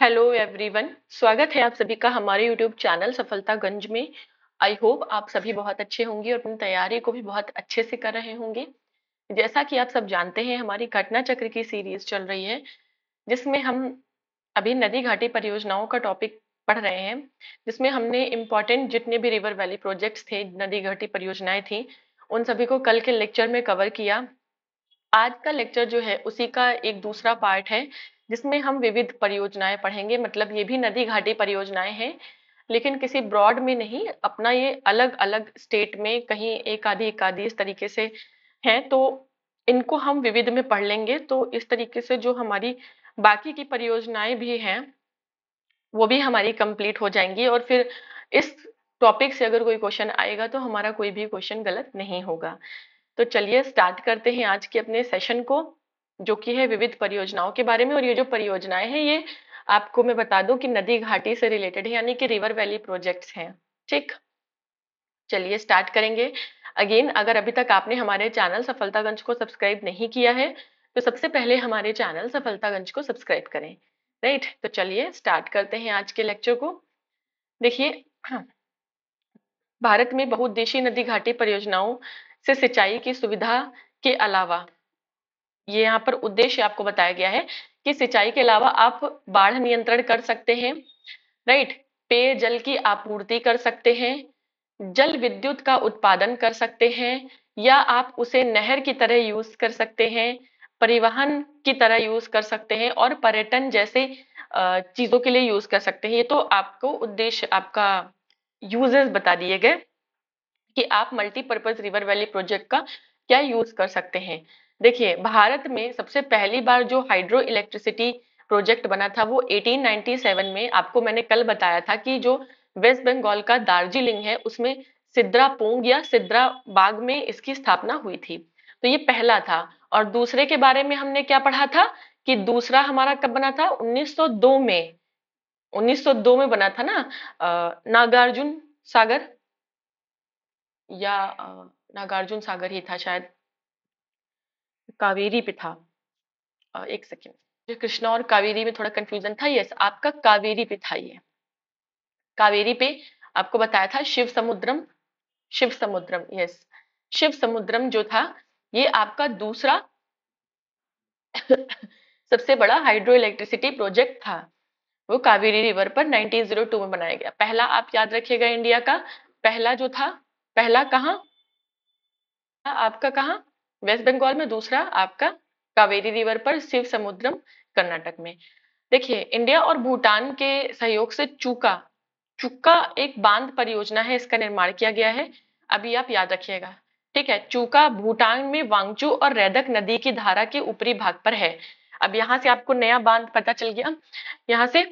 Hello everyone, स्वागत है आप सभी का हमारे यूट्यूब चैनल सफलतागंज में। आई होप आप सभी बहुत अच्छे होंगे और अपनी तैयारी को भी बहुत अच्छे से कर रहे होंगे। जैसा कि आप सब जानते हैं, हमारी घटना चक्र की सीरीज चल रही है, जिसमें हम अभी नदी घाटी परियोजनाओं का टॉपिक पढ़ रहे हैं, जिसमें हमने इम्पोर्टेंट जितने भी रिवर वैली प्रोजेक्ट्स थे, नदी घाटी परियोजनाएं थी, उन सभी को कल के लेक्चर में कवर किया। आज का लेक्चर जो है उसी का एक दूसरा पार्ट है, जिसमें हम विविध परियोजनाएं पढ़ेंगे। मतलब ये भी नदी घाटी परियोजनाएं हैं, लेकिन किसी ब्रॉड में नहीं, अपना ये अलग अलग स्टेट में कहीं एक आधी इस तरीके से हैं, तो इनको हम विविध में पढ़ लेंगे। तो इस तरीके से जो हमारी बाकी की परियोजनाएं भी हैं, वो भी हमारी कंप्लीट हो जाएंगी, और फिर इस टॉपिक से अगर कोई क्वेश्चन आएगा तो हमारा कोई भी क्वेश्चन गलत नहीं होगा। तो चलिए स्टार्ट करते हैं आज के अपने सेशन को, जो कि है विविध परियोजनाओं के बारे में। और ये जो परियोजनाएं हैं, ये आपको मैं बता दूं कि नदी घाटी से रिलेटेड है, यानी कि रिवर वैली प्रोजेक्ट्स हैं। ठीक, चलिए स्टार्ट करेंगे। अगेन, अगर अभी तक आपने हमारे चैनल सफलतागंज को सब्सक्राइब नहीं किया है, तो सबसे पहले हमारे चैनल सफलतागंज को सब्सक्राइब करें। राइट, तो चलिए स्टार्ट करते हैं आज के लेक्चर को। देखिए, भारत में बहुउद्देशीय नदी घाटी परियोजनाओं से सिंचाई की सुविधा के अलावा, ये यहाँ पर उद्देश्य आपको बताया गया है कि सिंचाई के अलावा आप बाढ़ नियंत्रण कर सकते हैं। राइट, पेयजल की आपूर्ति कर सकते हैं, जल विद्युत का उत्पादन कर सकते हैं, या आप उसे नहर की तरह यूज कर सकते हैं, परिवहन की तरह यूज कर सकते हैं, और पर्यटन जैसे चीजों के लिए यूज कर सकते हैं। ये तो आपको उद्देश्य, आपका यूजेस बता दिए गए कि आप मल्टीपर्पज रिवर वैली प्रोजेक्ट का क्या यूज कर सकते हैं। देखिए, भारत में सबसे पहली बार जो हाइड्रो इलेक्ट्रिसिटी प्रोजेक्ट बना था, वो 1897 में, आपको मैंने कल बताया था कि जो वेस्ट बंगाल का दार्जिलिंग है, उसमें सिद्रापोंग या सिद्रा बाग में इसकी स्थापना हुई थी। तो ये पहला था। और दूसरे के बारे में हमने क्या पढ़ा था कि दूसरा हमारा कब बना था? 1902 में। 1902 में बना था ना, नागार्जुन सागर, या नागार्जुन सागर ही था शायद, कावेरी पे था। एक सेकेंड, जो कृष्णा और कावेरी में थोड़ा कंफ्यूजन था। यस, आपका कावेरी पे था ये। कावेरी पे आपको बताया था शिव समुद्रम। शिव समुद्रम, यस, शिव समुद्रम जो था, ये आपका दूसरा सबसे बड़ा हाइड्रो इलेक्ट्रिसिटी प्रोजेक्ट था। वो कावेरी रिवर पर 1902 में बनाया गया। पहला आप याद रखिएगा, इंडिया का पहला जो था, पहला कहाँ आपका, कहाँ? वेस्ट बंगाल में। दूसरा आपका कावेरी रिवर पर शिव समुद्रम, कर्नाटक में। देखिए, इंडिया और भूटान के सहयोग से चूका चूका एक बांध परियोजना है, इसका निर्माण किया गया है। अभी आप याद रखिएगा, ठीक है। चूका भूटान में वांगचू और रैदक नदी की धारा के ऊपरी भाग पर है। अब यहाँ से आपको नया बांध पता चल गया। यहाँ से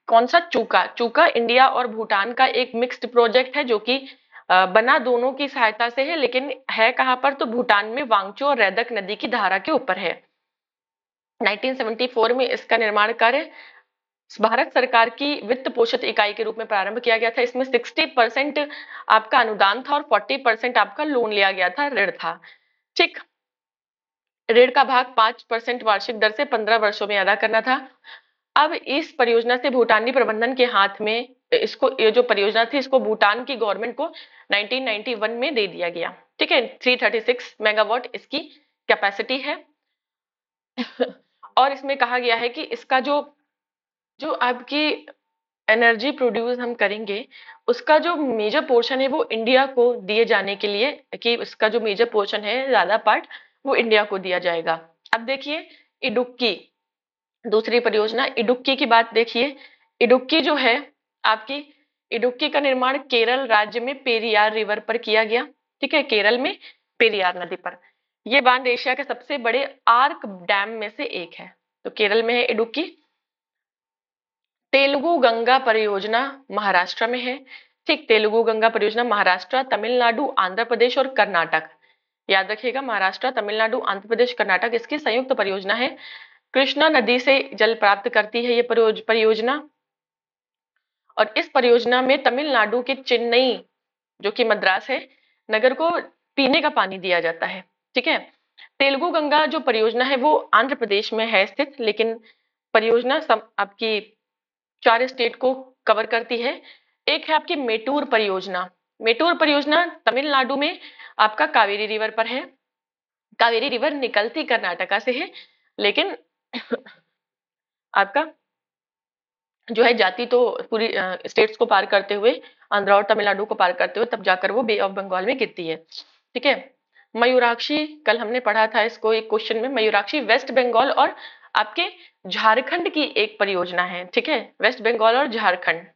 कौन सा? चूका। चूका इंडिया और भूटान का एक मिक्स्ड प्रोजेक्ट है, जो कि बना दोनों की सहायता से है, लेकिन है कहाँ पर? तो भूटान में वांगचू और रैदक नदी की धारा के ऊपर है। 1974 में इसका निर्माण कार्य भारत सरकार की वित्त पोषित इकाई के रूप में प्रारंभ किया गया था। इसमें 60% आपका अनुदान था और 40% आपका लोन लिया गया था, ऋण था। ठीक, ऋण का भाग 5% वार्षिक दर से 15 वर्षों में अदा करना था। अब इस परियोजना से भूटानी प्रबंधन के हाथ में, इसको, ये जो परियोजना थी, इसको भूटान की गवर्नमेंट को 1991 में दे दिया गया। ठीक है, 336 मेगावाट इसकी कैपेसिटी है। और इसमें कहा गया है कि इसका जो जो आपकी एनर्जी प्रोड्यूस हम करेंगे, उसका जो मेजर पोर्शन है वो इंडिया को दिए जाने के लिए, कि इसका जो मेजर पोर्शन है, ज्यादा पार्ट, वो इंडिया को दिया जाएगा। अब देखिए, इडुक्की, दूसरी परियोजना इडुक्की की बात देखिए। इडुक्की जो है आपकी, इडुक्की का निर्माण केरल राज्य में पेरियार रिवर पर किया गया। ठीक है, केरल में पेरियार नदी पर। यह बांध एशिया के सबसे बड़े आर्क डैम में से एक है। तो केरल में है इडुक्की। तेलुगु गंगा परियोजना महाराष्ट्र में है। ठीक, तेलुगु गंगा परियोजना महाराष्ट्र, तमिलनाडु, आंध्र प्रदेश और कर्नाटक, याद रखिएगा, महाराष्ट्र, तमिलनाडु, आंध्र प्रदेश, कर्नाटक इसकी संयुक्त परियोजना है। कृष्णा नदी से जल प्राप्त करती है ये परियोजना। और इस परियोजना में तमिलनाडु के चेन्नई, जो कि मद्रास है, नगर को पीने का पानी दिया जाता है। ठीक है, तेलुगु गंगा जो परियोजना है वो आंध्र प्रदेश में है स्थित, लेकिन परियोजना आपकी 4 स्टेट को कवर करती है। एक है आपकी मेटूर परियोजना। मेटूर परियोजना तमिलनाडु में आपका कावेरी रिवर पर है। कावेरी रिवर निकलती कर्नाटका से है, लेकिन आपका जो है जाती तो पूरी स्टेट्स को पार करते हुए, आंध्र और तमिलनाडु को पार करते हुए तब जाकर वो बे ऑफ बंगाल में गिरती है। ठीक है। मयूराक्षी, कल हमने पढ़ा था इसको एक क्वेश्चन में, मयूराक्षी वेस्ट बंगाल और आपके झारखंड की एक परियोजना है। ठीक है, वेस्ट बंगाल और झारखंड,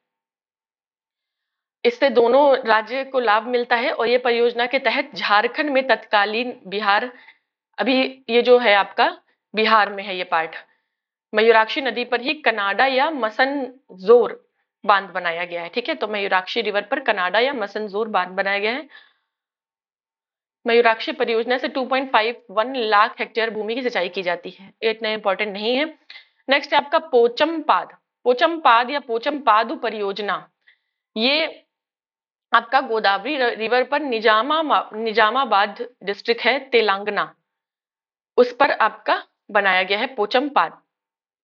इससे दोनों राज्य को लाभ मिलता है। और ये परियोजना के तहत झारखंड में तत्कालीन बिहार, अभी ये जो है आपका बिहार में है ये पार्ट, मयूराक्षी नदी पर ही कनाडा या मसनजोर बांध बनाया गया है। ठीक है, तो मयूराक्षी रिवर पर कनाडा या मसनजोर बांध बनाया गया है। मयूराक्षी परियोजना से 2.51 लाख हेक्टेयर भूमि की सिंचाई की जाती है। ये इतना इंपॉर्टेंट नहीं है। नेक्स्ट है आपका पोचमपाद। पोचमपाद या पोचमपादु परियोजना, ये आपका गोदावरी रिवर पर निजामाबाद डिस्ट्रिक्ट है तेलंगाना, उस पर आपका बनाया गया है पोचमपाद।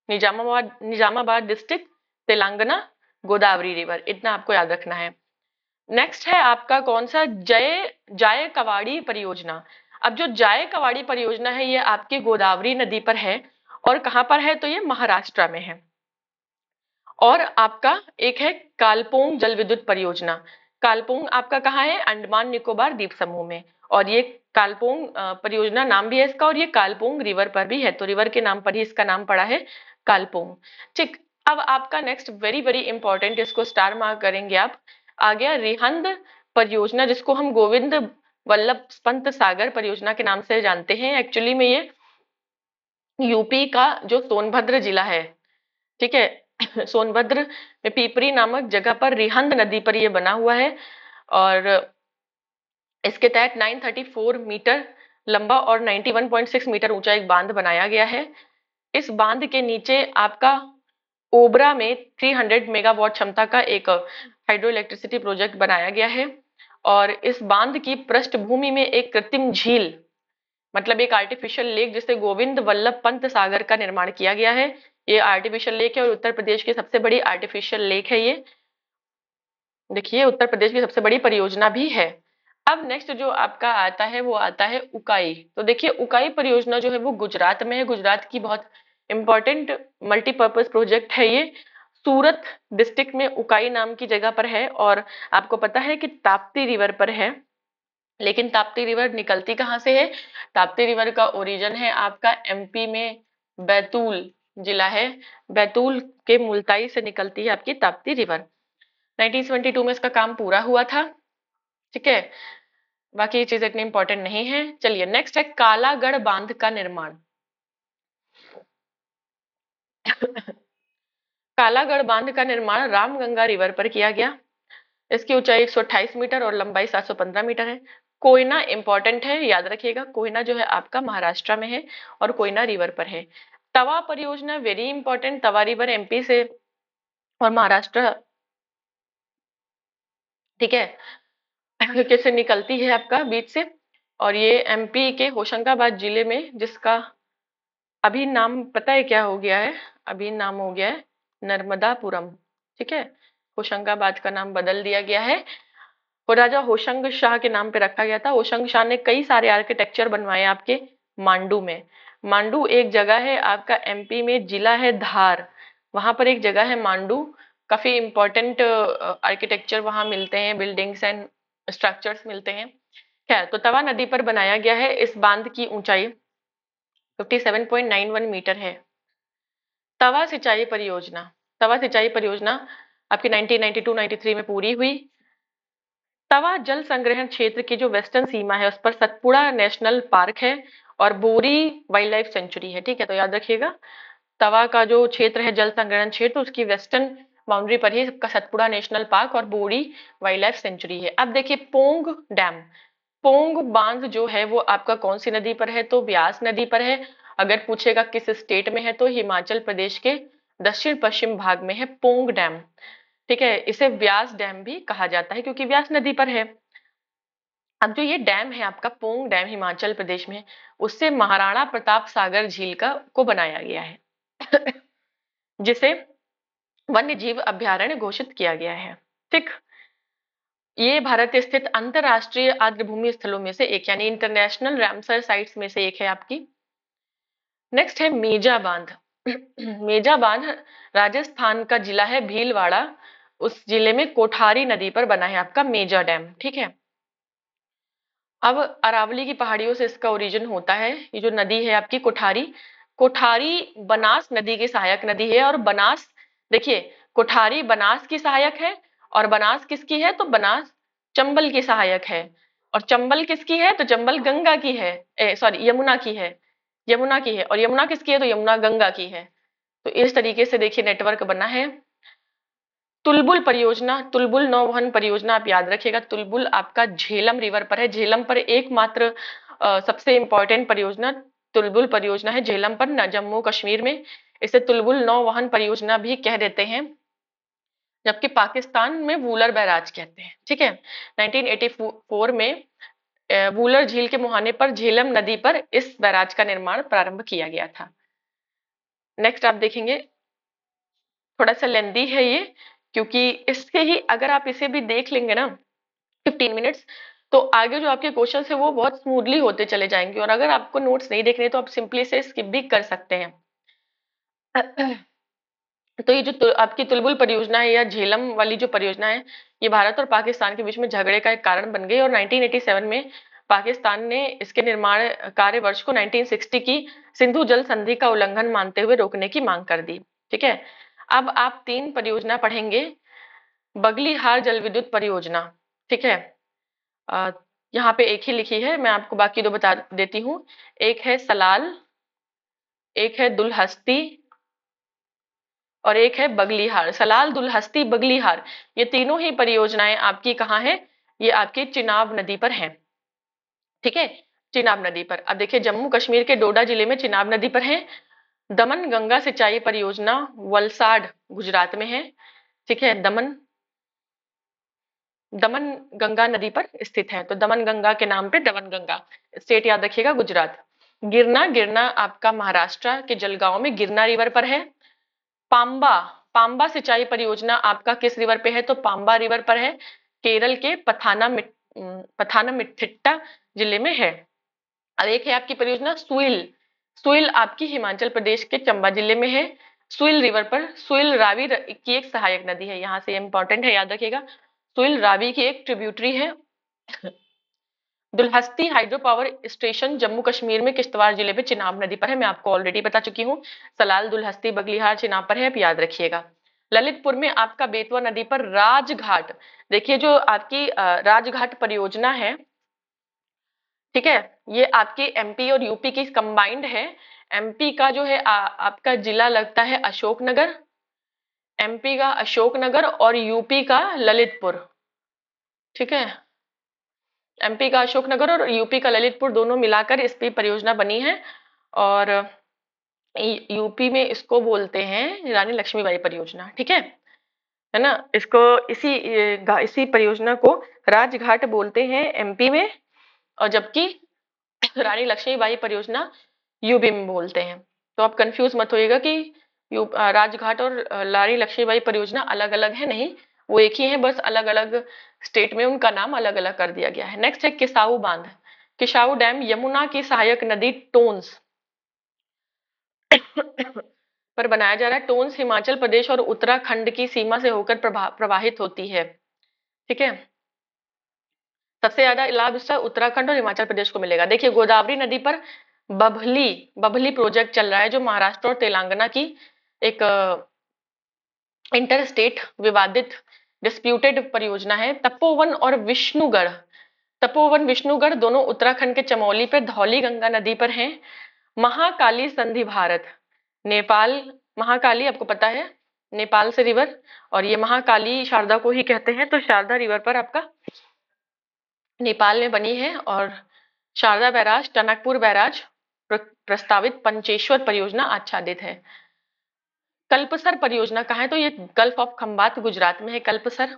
निजामाबाद डिस्ट्रिक्ट तेलंगाना, गोदावरी रिवर, इतना आपको याद रखना है। नेक्स्ट है आपका कौन सा, जाय कवाड़ी परियोजना। अब जो जाय कवाड़ी परियोजना है ये आपकी गोदावरी नदी पर है, और कहां पर है, तो ये महाराष्ट्र में है। और आपका एक है कालपोंग जल विद्युत परियोजना। कालपोंग आपका कहाँ है, अंडमान निकोबार द्वीप समूह में। और ये कालपोंग परियोजना नाम भी है इसका, और ये कालपोंग रिवर पर भी है, तो रिवर के नाम पर ही इसका नाम पड़ा है कालपोंग। ठीक। अब आपका नेक्स्ट वेरी वेरी इंपॉर्टेंट, इसको स्टार मार्क करेंगे आप, आ गया रिहंद परियोजना, जिसको हम गोविंद वल्लभ पंत सागर परियोजना के नाम से जानते हैं। एक्चुअली में ये यूपी का जो सोनभद्र जिला है, ठीक है, सोनभद्र में पीपरी नामक जगह पर रिहंद नदी पर ये बना हुआ है। और इसके तहत 934 मीटर लंबा और 91.6 मीटर ऊंचा एक बांध बनाया गया है। इस बांध के नीचे आपका ओबरा में 300 मेगावाट क्षमता का एक हाइड्रो इलेक्ट्रिसिटी प्रोजेक्ट बनाया गया है। और इस बांध की पृष्ठभूमि में एक कृत्रिम झील, मतलब एक आर्टिफिशियल लेक, जिसे गोविंद वल्लभ पंत सागर का निर्माण किया गया है। ये आर्टिफिशियल लेक है और उत्तर प्रदेश की सबसे बड़ी आर्टिफिशियल लेक है ये। देखिए, उत्तर प्रदेश की सबसे बड़ी परियोजना भी है। अब नेक्स्ट जो आपका आता है वो आता है उकाई। तो देखिए, उकाई परियोजना जो है वो गुजरात में है। गुजरात की बहुत इंपॉर्टेंट मल्टीपर्पज प्रोजेक्ट है ये। सूरत डिस्ट्रिक्ट में उकाई नाम की जगह पर है। और आपको पता है कि ताप्ती रिवर पर है, लेकिन ताप्ती रिवर निकलती कहाँ से है, ताप्ती रिवर का ओरिजिन है आपका एमपी में बैतूल जिला है, बैतूल के मुल्ताई से निकलती है आपकी ताप्ती रिवर। 1972 में इसका काम पूरा हुआ था। ठीक है, बाकी ये चीज इतनी इंपॉर्टेंट नहीं है। चलिए नेक्स्ट है कालागढ़ बांध का निर्माण। कालागढ़ बांध का निर्माण रामगंगा रिवर पर किया गया। इसकी ऊंचाई 128 मीटर और लंबाई 715 मीटर है। कोयना इंपॉर्टेंट है, याद रखिएगा, कोयना जो है आपका महाराष्ट्र में है और कोयना रिवर पर है। तवा परियोजना वेरी इंपॉर्टेंट, तवा रिवर एमपी से और महाराष्ट्र, ठीक है, कैसे निकलती है आपका बीच से। और ये एमपी के होशंगाबाद जिले में, जिसका अभी नाम पता है क्या हो गया है, अभी नाम हो गया है नर्मदापुरम। ठीक है, होशंगाबाद का नाम बदल दिया गया है और राजा होशंग शाह के नाम पे रखा गया था। होशंग शाह ने कई सारे आर्किटेक्चर बनवाए आपके मांडू में। मांडू एक जगह है आपका एमपी में, जिला है धार, वहां पर एक जगह है मांडू। काफी इंपॉर्टेंट आर्किटेक्चर वहां मिलते हैं, बिल्डिंग्स एंड स्ट्रक्चर्स मिलते हैं। खैर, तो तवा नदी पर बनाया गया है। इस बांध की ऊंचाई 57.91 मीटर है। तवा सिंचाई परियोजना, तवा सिंचाई परियोजना आपकी 1992-93 में पूरी हुई। तवा जल संग्रहण क्षेत्र की जो वेस्टर्न सीमा है उस पर सतपुड़ा नेशनल पार्क है और बोरी वाइल्ड लाइफ सेंचुरी है। ठीक है, तो याद रखिएगा, तवा का जो क्षेत्र है जल संग्रहण क्षेत्र, उसकी वेस्टर्न बाउंड्री पर ही सबका सतपुड़ा नेशनल पार्क और बोरी वाइल्ड लाइफ सेंचुरी है। अब देखिए पोंग डैम, पोंग बांध जो है वो आपका कौन सी नदी पर है, तो ब्यास नदी पर है। अगर पूछेगा किस स्टेट में है, तो हिमाचल प्रदेश के दक्षिण पश्चिम भाग में है पोंग डैम। ठीक है, इसे व्यास डैम भी कहा जाता है क्योंकि व्यास नदी पर है। अब जो ये डैम है आपका पोंग डैम हिमाचल प्रदेश में, उससे महाराणा प्रताप सागर झील का को बनाया गया है, जिसे वन्य जीव अभयारण्य घोषित किया गया है। ठीक, ये भारत स्थित अंतरराष्ट्रीय आर्द्रभूमि स्थलों में से एक यानी इंटरनेशनल रामसर साइट्स में से एक है आपकी। नेक्स्ट है मेजा बांध। मेजा बांध राजस्थान का जिला है भीलवाड़ा, उस जिले में कोठारी नदी पर बना है आपका मेजा डैम। ठीक है, अब अरावली की पहाड़ियों से इसका ओरिजिन होता है। ये जो नदी है आपकी कोठारी, कोठारी बनास नदी की सहायक नदी है। और बनास, देखिए, कोठारी बनास की सहायक है और बनास किसकी है, तो बनास चंबल की सहायक है। और चंबल किसकी है, तो चंबल गंगा की है, सॉरी यमुना की है, यमुना की है। और यमुना किसकी है, तो यमुना गंगा की है। तो इस तरीके से देखिए नेटवर्क बना है। तुलबुल परियोजना, तुलबुल नौवहन परियोजना आप याद रखिएगा। तुलबुल आपका झेलम रिवर पर है, झेलम पर एकमात्र सबसे इंपॉर्टेंट परियोजना तुलबुल परियोजना है, झेलम पर न, जम्मू कश्मीर में। इसे तुलबुल नौवहन परियोजना भी कह देते हैं, जबकि पाकिस्तान में वूलर बैराज कहते हैं। ठीक है, 1984 में वूलर झील के मुहाने पर झेलम नदी पर इस बैराज का निर्माण प्रारंभ किया गया था। नेक्स्ट आप देखेंगे, थोड़ा सा लेंदी है ये, क्योंकि इसके ही अगर आप इसे भी देख लेंगे ना 15 मिनट्स, तो आगे जो आपके क्वेश्चन है वो बहुत स्मूथली होते चले जाएंगे। और अगर आपको नोट्स नहीं देखने तो आप सिंपली से स्किप भी कर सकते हैं। तो ये जो आपकी तुलबुल परियोजना है या झेलम वाली जो परियोजना है, ये भारत और पाकिस्तान के बीच में झगड़े का एक कारण बन गई। और 1987 में पाकिस्तान ने इसके निर्माण कार्य वर्ष को 1960 की सिंधु जल संधि का उल्लंघन मानते हुए रोकने की मांग कर दी। ठीक है, अब आप 3 परियोजना पढ़ेंगे। बगलीहार जल विद्युत परियोजना, ठीक है, अ, यहाँ पे एक ही लिखी है, मैं आपको बाकी 2 बता देती हूँ। एक है सलाल, एक है दुलहस्ती और एक है बगलीहार। सलाल, दुलहस्ती, बगलीहार, ये तीनों ही परियोजनाएं आपकी कहाँ है, ये आपकी चिनाब नदी पर हैं। ठीक है, चिनाब नदी पर। अब देखिए जम्मू कश्मीर के डोडा जिले में चिनाब नदी पर है। दमन गंगा सिंचाई परियोजना वलसाड गुजरात में है। ठीक है, दमन दमन गंगा नदी पर स्थित है, तो दमन गंगा के नाम पे दमन गंगा। स्टेट याद रखिएगा गुजरात। गिरना, गिरना आपका महाराष्ट्र के जलगांव में गिरना रिवर पर है। पांबा, पांबा सिंचाई परियोजना आपका किस रिवर पे है, तो पांबा रिवर पर है, केरल के पथानमथिट्टा जिले में है। अब एक है आपकी परियोजना सुइल, सुइल आपकी हिमाचल प्रदेश के चंबा जिले में है। सुइल रिवर पर, सुइल रावी की एक सहायक नदी है, यहाँ से इंपॉर्टेंट है, याद रखिएगा। सुइल रावी की एक ट्रिब्यूटरी है। Dulhasti hydro power station Jammu Kashmir में किश्तवाड़ जिले में चिनाब नदी पर है, मैं आपको ऑलरेडी बता चुकी हूँ। सलाल, दुलहस्ती, बगलीहार चिनाब पर है, आप याद रखिएगा। ललितपुर में आपका बेतवा नदी पर राजघाट, देखिए जो आपकी राजघाट परियोजना है, ठीक है, ये आपकी एमपी और यूपी की कंबाइंड है। एमपी का जो है आपका जिला लगता है अशोकनगर, एमपी का अशोकनगर और यूपी का ललितपुर। ठीक है, एमपी का अशोकनगर और यूपी का ललितपुर दोनों मिलाकर इस पे परियोजना बनी है। और यूपी में इसको बोलते हैं रानी लक्ष्मीबाई परियोजना। ठीक है ना, इसको इसी परियोजना को राजघाट बोलते हैं एमपी में, और जबकि रानी लक्ष्मीबाई परियोजना यूपी में बोलते हैं। तो आप कंफ्यूज मत होइएगा कि राजघाट और रानी लक्ष्मीबाई परियोजना अलग अलग है, नहीं, वो एक ही है, बस अलग अलग स्टेट में उनका नाम अलग अलग कर दिया गया है। नेक्स्ट है किसाऊ बांध। किसाऊ डैम यमुना की सहायक नदी टोन्स पर बनाया जा रहा है। टोन्स हिमाचल प्रदेश और उत्तराखंड की सीमा से होकर प्रवाहित होती है। ठीक है, सबसे ज्यादा लाभ इसका उत्तराखंड और हिमाचल प्रदेश को मिलेगा। देखिए गोदावरी नदी पर बभली बभली प्रोजेक्ट चल रहा है, जो महाराष्ट्र और तेलंगाना की एक इंटर स्टेट विवादित डिस्प्यूटेड परियोजना है। तपोवन और विष्णुगढ़, तपोवन विष्णुगढ़ दोनों उत्तराखंड के चमोली पर धौली गंगा नदी पर हैं। महाकाली संधि भारत, नेपाल, महाकाली आपको पता है नेपाल से रिवर, और ये महाकाली शारदा को ही कहते हैं, तो शारदा रिवर पर आपका नेपाल में बनी है। और शारदा बैराज, टनकपुर बैराज प्रस्तावित पंचेश्वर परियोजना आच्छादित है। कल्पसर परियोजना कहाँ है, तो ये गल्फ ऑफ खंबात गुजरात में है कल्पसर।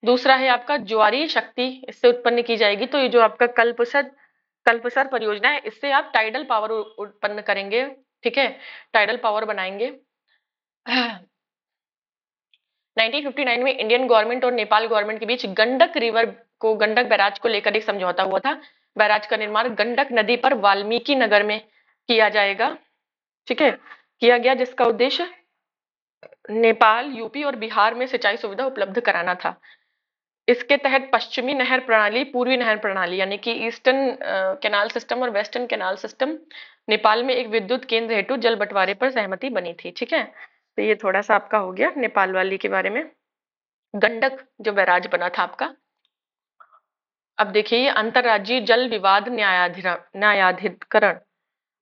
दूसरा है आपका ज्वारीय शक्ति, इससे उत्पन्न की जाएगी, तो ये जो आपका कल्पसर कल्पसर परियोजना है, इससे आप टाइडल पावर उत्पन्न करेंगे। ठीक है, टाइडल पावर बनाएंगे। 1959 में इंडियन गवर्नमेंट और नेपाल गवर्नमेंट के बीच गंडक बैराज को लेकर एक समझौता हुआ था। बैराज का निर्माण गंडक नदी पर वाल्मीकि नगर में किया जाएगा, ठीक है, किया गया, जिसका उद्देश्य नेपाल, यूपी और बिहार में सिंचाई सुविधा उपलब्ध कराना था। इसके तहत पश्चिमी नहर प्रणाली, पूर्वी नहर प्रणाली यानी कि ईस्टर्न कैनाल सिस्टम और वेस्टर्न कैनाल सिस्टम, नेपाल में एक विद्युत केंद्र हेतु जल बंटवारे पर सहमति बनी थी, ठीक है। तो ये थोड़ा सा आपका हो गया नेपाल वाली के बारे में। गंडक जो बैराज बना था आपका। अब देखिए ये अंतरराज्यीय जल विवाद न्यायाधिकरण,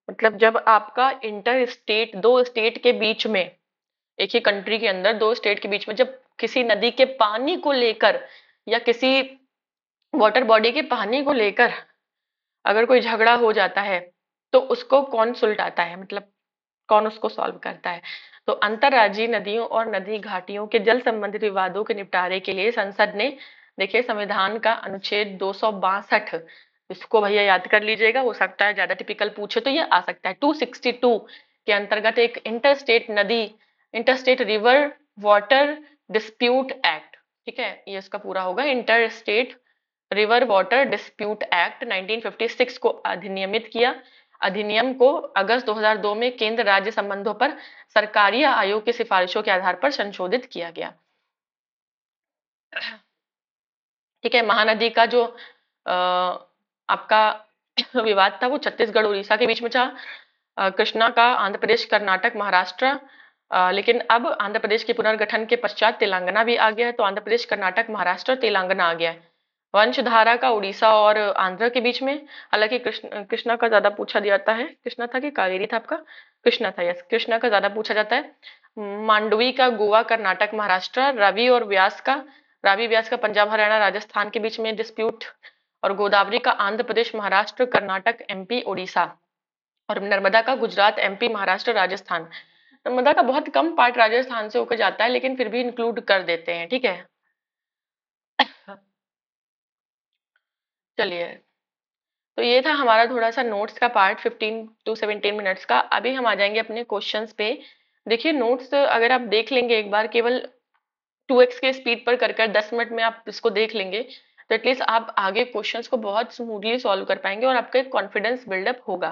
मतलब जब आपका इंटर स्टेट, दो स्टेट के बीच में, एक ही कंट्री के अंदर दो स्टेट के बीच में जब किसी नदी के पानी को लेकर या किसी वाटर बॉडी के पानी को लेकर अगर कोई झगड़ा हो जाता है तो उसको कौन सुलटाता है, मतलब कौन उसको सॉल्व करता है। तो अंतरराज्यीय नदियों और नदी घाटियों के जल संबंधित विवादों के निपटारे के लिए संसद ने, देखिए संविधान का अनुच्छेद 262, इसको भैया याद कर लीजिएगा, हो सकता है ज्यादा टिपिकल पूछे तो ये आ सकता है, 262 के अंतर्गत एक interstate river water dispute act, ठीक है, ये इसका पूरा होगा, interstate river water dispute act 1956 को अधिनियमित किया। अधिनियम को अगस्त 2002 में केंद्र राज्य संबंधों पर सरकारी आयोग की सिफारिशों के आधार पर संशोधित किया गया, ठीक है। महानदी का जो आपका विवाद था वो छत्तीसगढ़ उड़ीसा के बीच में था। कृष्णा का आंध्र प्रदेश, कर्नाटक, महाराष्ट्र, लेकिन अब आंध्र प्रदेश के पुनर्गठन के पश्चात तेलंगाना भी आ गया है, तो आंध्र प्रदेश, कर्नाटक, महाराष्ट्र, तेलंगाना आ गया है। वंशधारा का उड़ीसा और आंध्र के बीच में, हालांकि कृष्णा का ज्यादा पूछा जाता है, कृष्णा था कि कावेरी था आपका, कृष्णा था, यस, कृष्णा का ज्यादा पूछा जाता है। मांडवी का गोवा, कर्नाटक, महाराष्ट्र, रावी व्यास का पंजाब, हरियाणा, राजस्थान के बीच में डिस्प्यूट, और गोदावरी का आंध्र प्रदेश, महाराष्ट्र, कर्नाटक, एमपी, उड़ीसा, और नर्मदा का गुजरात, एमपी, महाराष्ट्र, राजस्थान। नर्मदा का बहुत कम पार्ट राजस्थान से होकर जाता है लेकिन फिर भी इंक्लूड कर देते हैं, ठीक है। चलिए, तो ये था हमारा थोड़ा सा नोट्स का पार्ट, 15 to 17 मिनट्स का। अभी हम आ जाएंगे अपने क्वेश्चंस पे। देखिए नोट्स अगर आप देख लेंगे एक बार, केवल 2x के स्पीड पर कर 10 मिनट में आप इसको देख लेंगे, तो एटलीस्ट आप आगे क्वेश्चंस को बहुत स्मूथली सॉल्व कर पाएंगे और आपका एक कॉन्फिडेंस बिल्डअप होगा,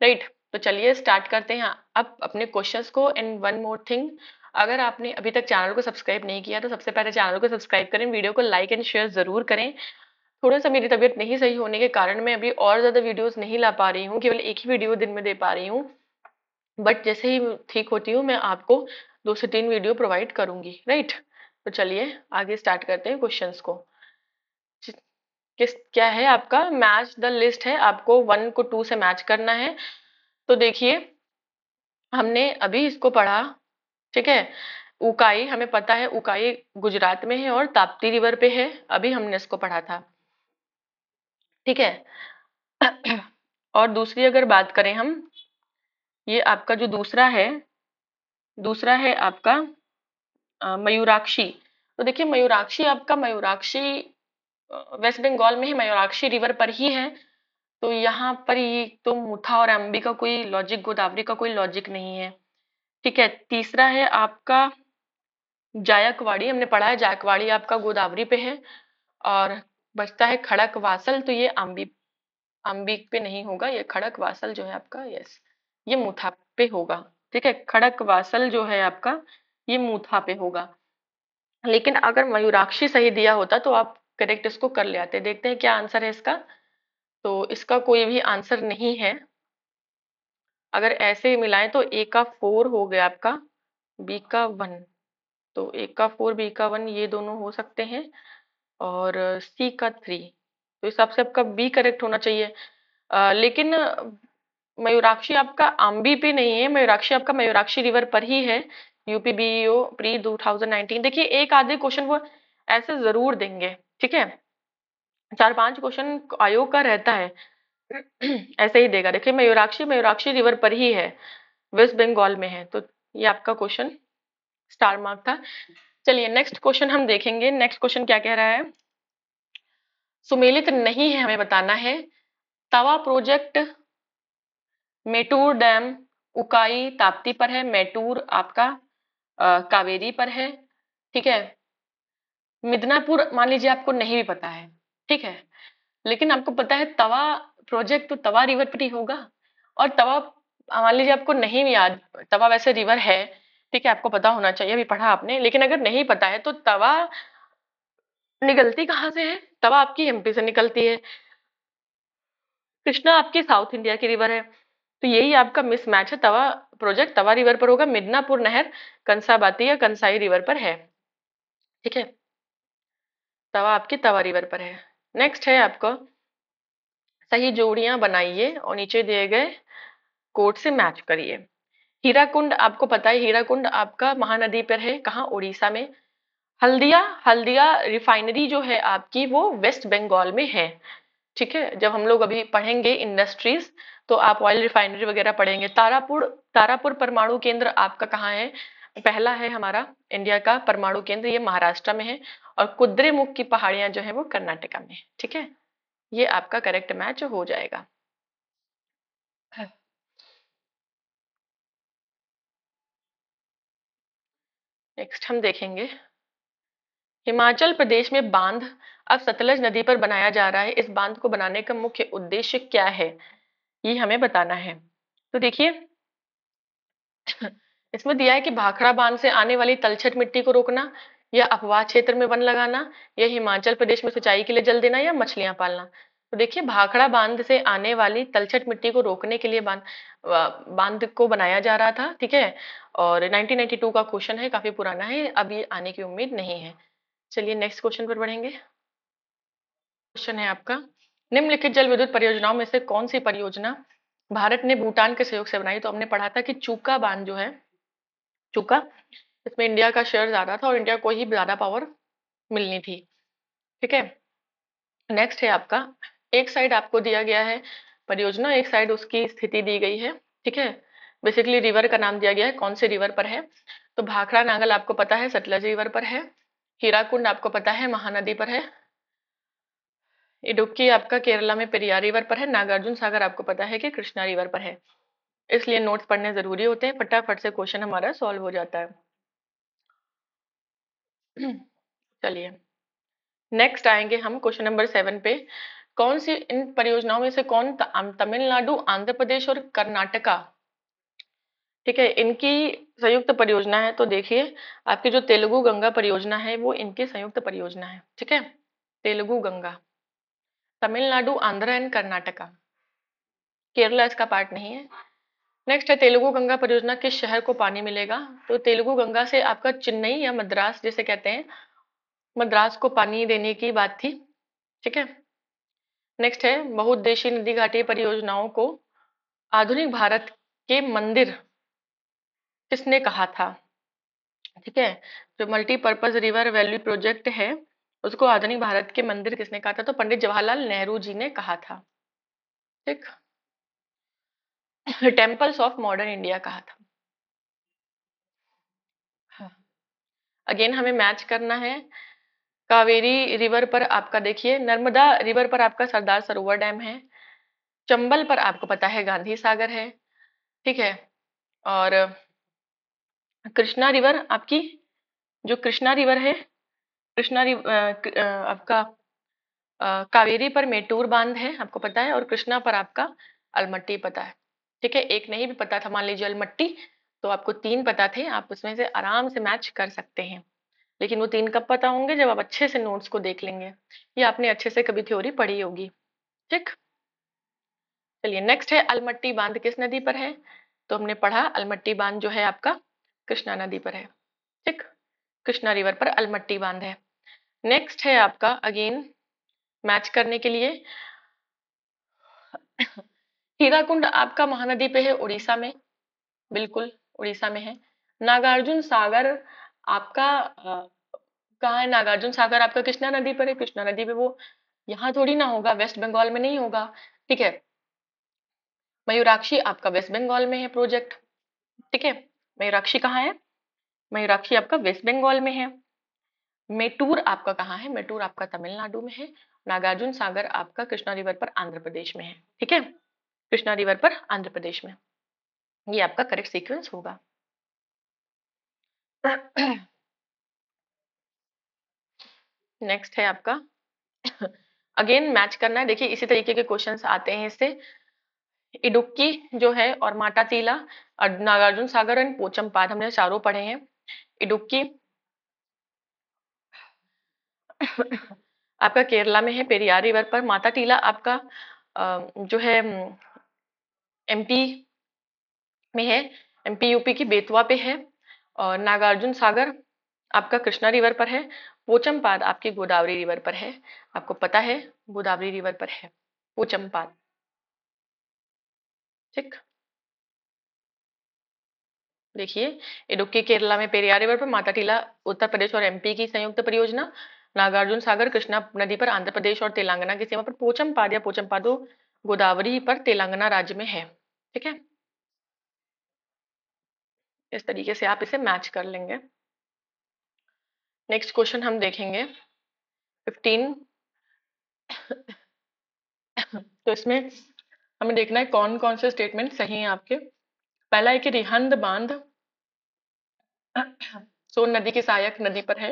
राइट। तो चलिए स्टार्ट करते हैं अब अपने क्वेश्चंस को। एंड वन मोर थिंग, अगर आपने अभी तक चैनल को सब्सक्राइब नहीं किया तो सबसे पहले चैनल को सब्सक्राइब करें, वीडियो को लाइक एंड शेयर जरूर करें। थोड़ा सा मेरी तबीयत नहीं सही होने के कारण मैं अभी और ज्यादा वीडियोस नहीं ला पा रही हूँ, केवल एक ही वीडियो दिन में दे पा रही हूँ, बट जैसे ही ठीक होती हूँ मैं आपको 2 से 3 वीडियो प्रोवाइड करूंगी, राइट। तो चलिए आगे स्टार्ट करते हैं क्वेश्चंस को। किस क्या है आपका, मैच द लिस्ट है, आपको 1 को 2 से मैच करना है। तो देखिए हमने अभी इसको पढ़ा, ठीक है। उकाई हमें पता है, उकाई गुजरात में है और ताप्ती रिवर पे है, अभी हमने इसको पढ़ा था, ठीक है। और दूसरी अगर बात करें हम, ये आपका जो दूसरा है आपका मयूराक्षी। तो देखिए मयूराक्षी आपका, मयूराक्षी वेस्ट बंगाल में ही मयूराक्षी रिवर पर ही है, तो यहाँ पर ये तो मुथा और अम्बी का कोई लॉजिक, गोदावरी का कोई लॉजिक नहीं है, ठीक है। तीसरा है आपका जायकवाड़ी, हमने पढ़ा है जायकवाड़ी आपका गोदावरी पे है। और बचता है खड़क वासल, तो ये अम्बी पे नहीं होगा, ये खड़क वासल जो है आपका, यस, ये मुथा पे होगा, ठीक है। खड़क वासल जो है आपका ये मुथा पे होगा। लेकिन अगर मयूराक्षी सही दिया होता तो आप करेक्ट इसको कर ले आते। देखते हैं क्या आंसर है इसका। तो इसका कोई भी आंसर नहीं है। अगर ऐसे ही मिलाएं तो ए का 4 हो गया आपका, बी का 1, तो ए का 4 बी का 1 ये दोनों हो सकते हैं, और सी का 3, तो इस हिसाब से आपका बी करेक्ट होना चाहिए। लेकिन मयूराक्षी आपका अम्बी पे नहीं है, मयूराक्षी आपका मयूराक्षी रिवर पर ही है, यूपीबीओ प्री 2019। देखिए एक आधे क्वेश्चन वो ऐसे जरूर देंगे, ठीक है, 4-5 क्वेश्चन आयोग का रहता है ऐसे ही देगा। देखिए मयूराक्षी रिवर पर ही है, वेस्ट बंगाल में है, तो ये आपका क्वेश्चन स्टार मार्क था। चलिए नेक्स्ट क्वेश्चन हम देखेंगे। नेक्स्ट क्वेश्चन क्या कह रहा है, सुमेलित नहीं है हमें बताना है, तवा प्रोजेक्ट मेटूर डैम उकाई ताप्ती पर है, मेटूर आपका कावेरी पर है, ठीक है। मिदनापुर मान लीजिए आपको नहीं भी पता है, ठीक है, लेकिन आपको पता है तवा प्रोजेक्ट तो तवा रिवर पर ही होगा। और तवा मान लीजिए आपको नहीं भी याद, तवा वैसे रिवर है, ठीक है, आपको पता होना चाहिए, अभी पढ़ा आपने, लेकिन अगर नहीं पता है तो तवा निकलती कहाँ से है? तवा आपकी एमपी से निकलती है, कृष्णा आपकी साउथ इंडिया की रिवर है। तो यही आपका मिसमैच है, तवा प्रोजेक्ट तवा रिवर पर होगा, मिदनापुर नहर कंसाबाती या कंसाई रिवर पर है, ठीक है, तवा आपकी तवा रिवर पर है। नेक्स्ट है आपका, सही जोड़ियां बनाइए और नीचे दिए गए कोड से मैच करिए। हीराकुंड आपको पता है, हीराकुंड आपका महानदी पर है, कहाँ? उड़ीसा में। हल्दिया, हल्दिया रिफाइनरी जो है आपकी वो वेस्ट बंगाल में है, ठीक है। जब हम लोग अभी पढ़ेंगे इंडस्ट्रीज तो आप ऑयल रिफाइनरी वगैरह पढ़ेंगे। तारापुर, तारापुर परमाणु केंद्र आपका कहाँ है? पहला है हमारा इंडिया का परमाणु केंद्र, ये महाराष्ट्र में है। और कुद्रेमुख की पहाड़ियां जो है वो कर्नाटका में है, ठीक है। ये आपका करेक्ट मैच हो जाएगा। नेक्स्ट हम देखेंगे, हिमाचल प्रदेश में बांध अब सतलज नदी पर बनाया जा रहा है, इस बांध को बनाने का मुख्य उद्देश्य क्या है? ये हमें बताना है। तो देखिए, इसमें दिया है कि भाखड़ा बांध से आने वाली तलछट मिट्टी को रोकना, या अपवाह क्षेत्र में वन लगाना, या हिमाचल प्रदेश में सिंचाई के लिए जल देना, या मछलियां पालना। तो देखिए, भाखड़ा बांध से आने वाली तलछट मिट्टी को रोकने के लिए बांध को बनाया जा रहा था, ठीक है। और 1992 का क्वेश्चन है, काफी पुराना है, अब ये आने की उम्मीद नहीं है। चलिए नेक्स्ट क्वेश्चन पर बढ़ेंगे। क्वेश्चन है आपका, निम्नलिखित जल विद्युत परियोजनाओं में से कौन सी परियोजना भारत ने भूटान के सहयोग से बनाई? तो हमने पढ़ा था कि चूका बांध जो है, चूका, इसमें इंडिया का शेयर ज्यादा था और इंडिया को ही ज्यादा पावर मिलनी थी, ठीक है। नेक्स्ट है आपका, एक साइड आपको दिया गया है परियोजना, एक साइड उसकी स्थिति दी गई है, ठीक है। बेसिकली रिवर का नाम दिया गया है, कौन से रिवर पर है? तो भाखड़ा नागल आपको पता है सतलज रिवर पर है। हीराकुंड आपको पता है महानदी पर है। इडुक्की आपका केरला में पेरियार रिवर पर है। नागार्जुन सागर आपको पता है कि कृष्णा रिवर पर है। इसलिए नोट्स पढ़ने जरूरी होते हैं, फटाफट से क्वेश्चन हमारा सॉल्व हो जाता है। चलिए नेक्स्ट आएंगे हम क्वेश्चन नंबर 7 पे। कौन सी इन परियोजनाओं में से कौन तमिलनाडु, आंध्र प्रदेश और कर्नाटका, ठीक है, इनकी संयुक्त परियोजना है? तो देखिए, आपकी जो तेलुगु गंगा परियोजना है वो इनकी संयुक्त परियोजना है, ठीक है। तेलुगु गंगा, तमिलनाडु, आंध्र एंड कर्नाटका, केरला इसका पार्ट नहीं है। नेक्स्ट है, तेलुगु गंगा परियोजना किस शहर को पानी मिलेगा? तो तेलुगु गंगा से आपका चेन्नई या मद्रास जिसे कहते हैं, मद्रास को पानी देने की बात थी, ठीक है। नेक्स्ट है, बहुउद्देशीय नदी घाटी परियोजनाओं को आधुनिक भारत के मंदिर किसने कहा था? ठीक है, जो मल्टीपर्पज रिवर वैली प्रोजेक्ट है उसको आधुनिक भारत के मंदिर किसने कहा था? तो पंडित जवाहरलाल नेहरू जी ने कहा था, ठीक। टेम्पल्स ऑफ मॉडर्न इंडिया कहा था। हाँ। अगेन हमें मैच करना है। कावेरी रिवर पर आपका देखिए, नर्मदा रिवर पर आपका सरदार सरोवर डैम है। चंबल पर आपको पता है गांधी सागर है, ठीक है। और कृष्णा रिवर आपकी, जो कृष्णा रिवर है, कृष्णा आपका कावेरी पर मेटूर बांध है आपको पता है, और कृष्णा पर आपका अलमट्टी पता है, ठीक है। एक नहीं भी पता था मान लीजिए अलमट्टी, तो आपको 3 पता थे, आप उसमें से आराम से मैच कर सकते हैं। लेकिन वो 3 कब पता होंगे? जब आप अच्छे से नोट्स को देख लेंगे, या आपने अच्छे से कभी थ्योरी पढ़ी होगी, ठीक। चलिए नेक्स्ट है, अलमट्टी बांध किस नदी पर है? तो हमने पढ़ा अलमट्टी बांध जो है आपका कृष्णा नदी पर है, ठीक। कृष्णा रिवर पर अलमट्टी बांध है। नेक्स्ट है आपका, अगेन मैच करने के लिए, हीराकुंड आपका महानदी पे है, उड़ीसा में, बिल्कुल उड़ीसा में है। नागार्जुन सागर आपका कहाँ है? नागार्जुन सागर आपका कृष्णा नदी पर है, कृष्णा नदी पे, वो यहाँ थोड़ी ना होगा, वेस्ट बंगाल में नहीं होगा, ठीक है। मयूराक्षी आपका वेस्ट बंगाल में है प्रोजेक्ट, ठीक है। मयूराक्षी कहाँ है? मयूराक्षी आपका वेस्ट बंगाल में है। मेटूर आपका कहाँ है? मेटूर आपका तमिलनाडु में है। नागार्जुन सागर आपका कृष्णा रिवर पर आंध्र प्रदेश में है, ठीक है। कृष्णा रिवर पर आंध्र प्रदेश में, ये आपका करेक्ट सीक्वेंस होगा। नेक्स्ट है आपका अगेन मैच करना है। देखिए इसी तरीके के क्वेश्चंस आते हैं इससे। इडुक्की जो है और माटातीला और नागार्जुन सागर एंड पोचमपाद हमने चारों पढ़े हैं। इडुक्की आपका केरला में है पेरियार रिवर पर। माताटीला आपका जो है एमपी में है, एमपी यूपी की बेतवा पे है। और नागार्जुन सागर आपका कृष्णा रिवर पर है। पोचमपाद आपकी गोदावरी रिवर पर है। आपको पता है गोदावरी रिवर पर है पोचमपाद। ठीक, देखिए इडुक्की केरला में पेरियार रिवर पर, माताटीला उत्तर प्रदेश और एमपी की संयुक्त परियोजना, नागार्जुन सागर कृष्णा नदी पर आंध्र प्रदेश और तेलंगाना की सीमा पर, पोचमपाद या पोचमपादो गोदावरी पर तेलंगाना राज्य में है। ठीक है, इस तरीके से आप इसे मैच कर लेंगे। नेक्स्ट क्वेश्चन हम देखेंगे 15। तो इसमें हमें देखना है कौन कौन से स्टेटमेंट सही हैं आपके। पहला है कि रिहंद बांध सोन नदी की सहायक नदी पर है।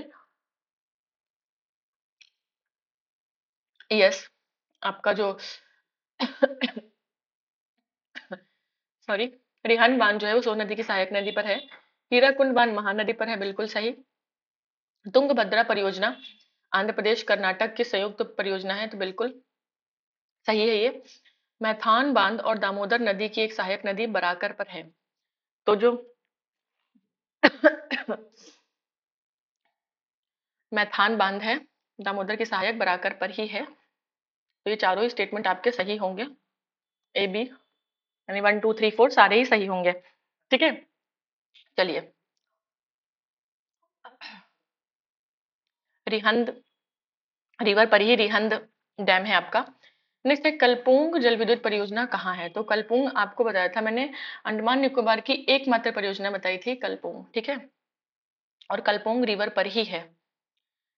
यस, आपका जो सॉरी, रिहंद बांध जो है वो सोन नदी की सहायक नदी पर है। हीराकुंड बांध महानदी पर है, बिल्कुल सही। तुंगभद्रा परियोजना आंध्र प्रदेश कर्नाटक की संयुक्त परियोजना है, तो बिल्कुल सही है ये। मैथान बांध और दामोदर नदी की एक सहायक नदी बराकर पर है। तो जो मैथान बांध है दामोदर की सहायक बराकर पर ही है। तो ये चारों ही स्टेटमेंट आपके सही होंगे, ए बी यानी 1 2 3 4 सारे ही सही होंगे। ठीक है, चलिए रिहंद रिवर पर ही रिहंद डैम है आपका। नेक्स्ट है कलपुंग जल विद्युत परियोजना कहाँ है। तो कलपुंग आपको बताया था मैंने, अंडमान निकोबार की एकमात्र परियोजना बताई थी कलपुंग। ठीक है, और कलपुंग रिवर पर ही है।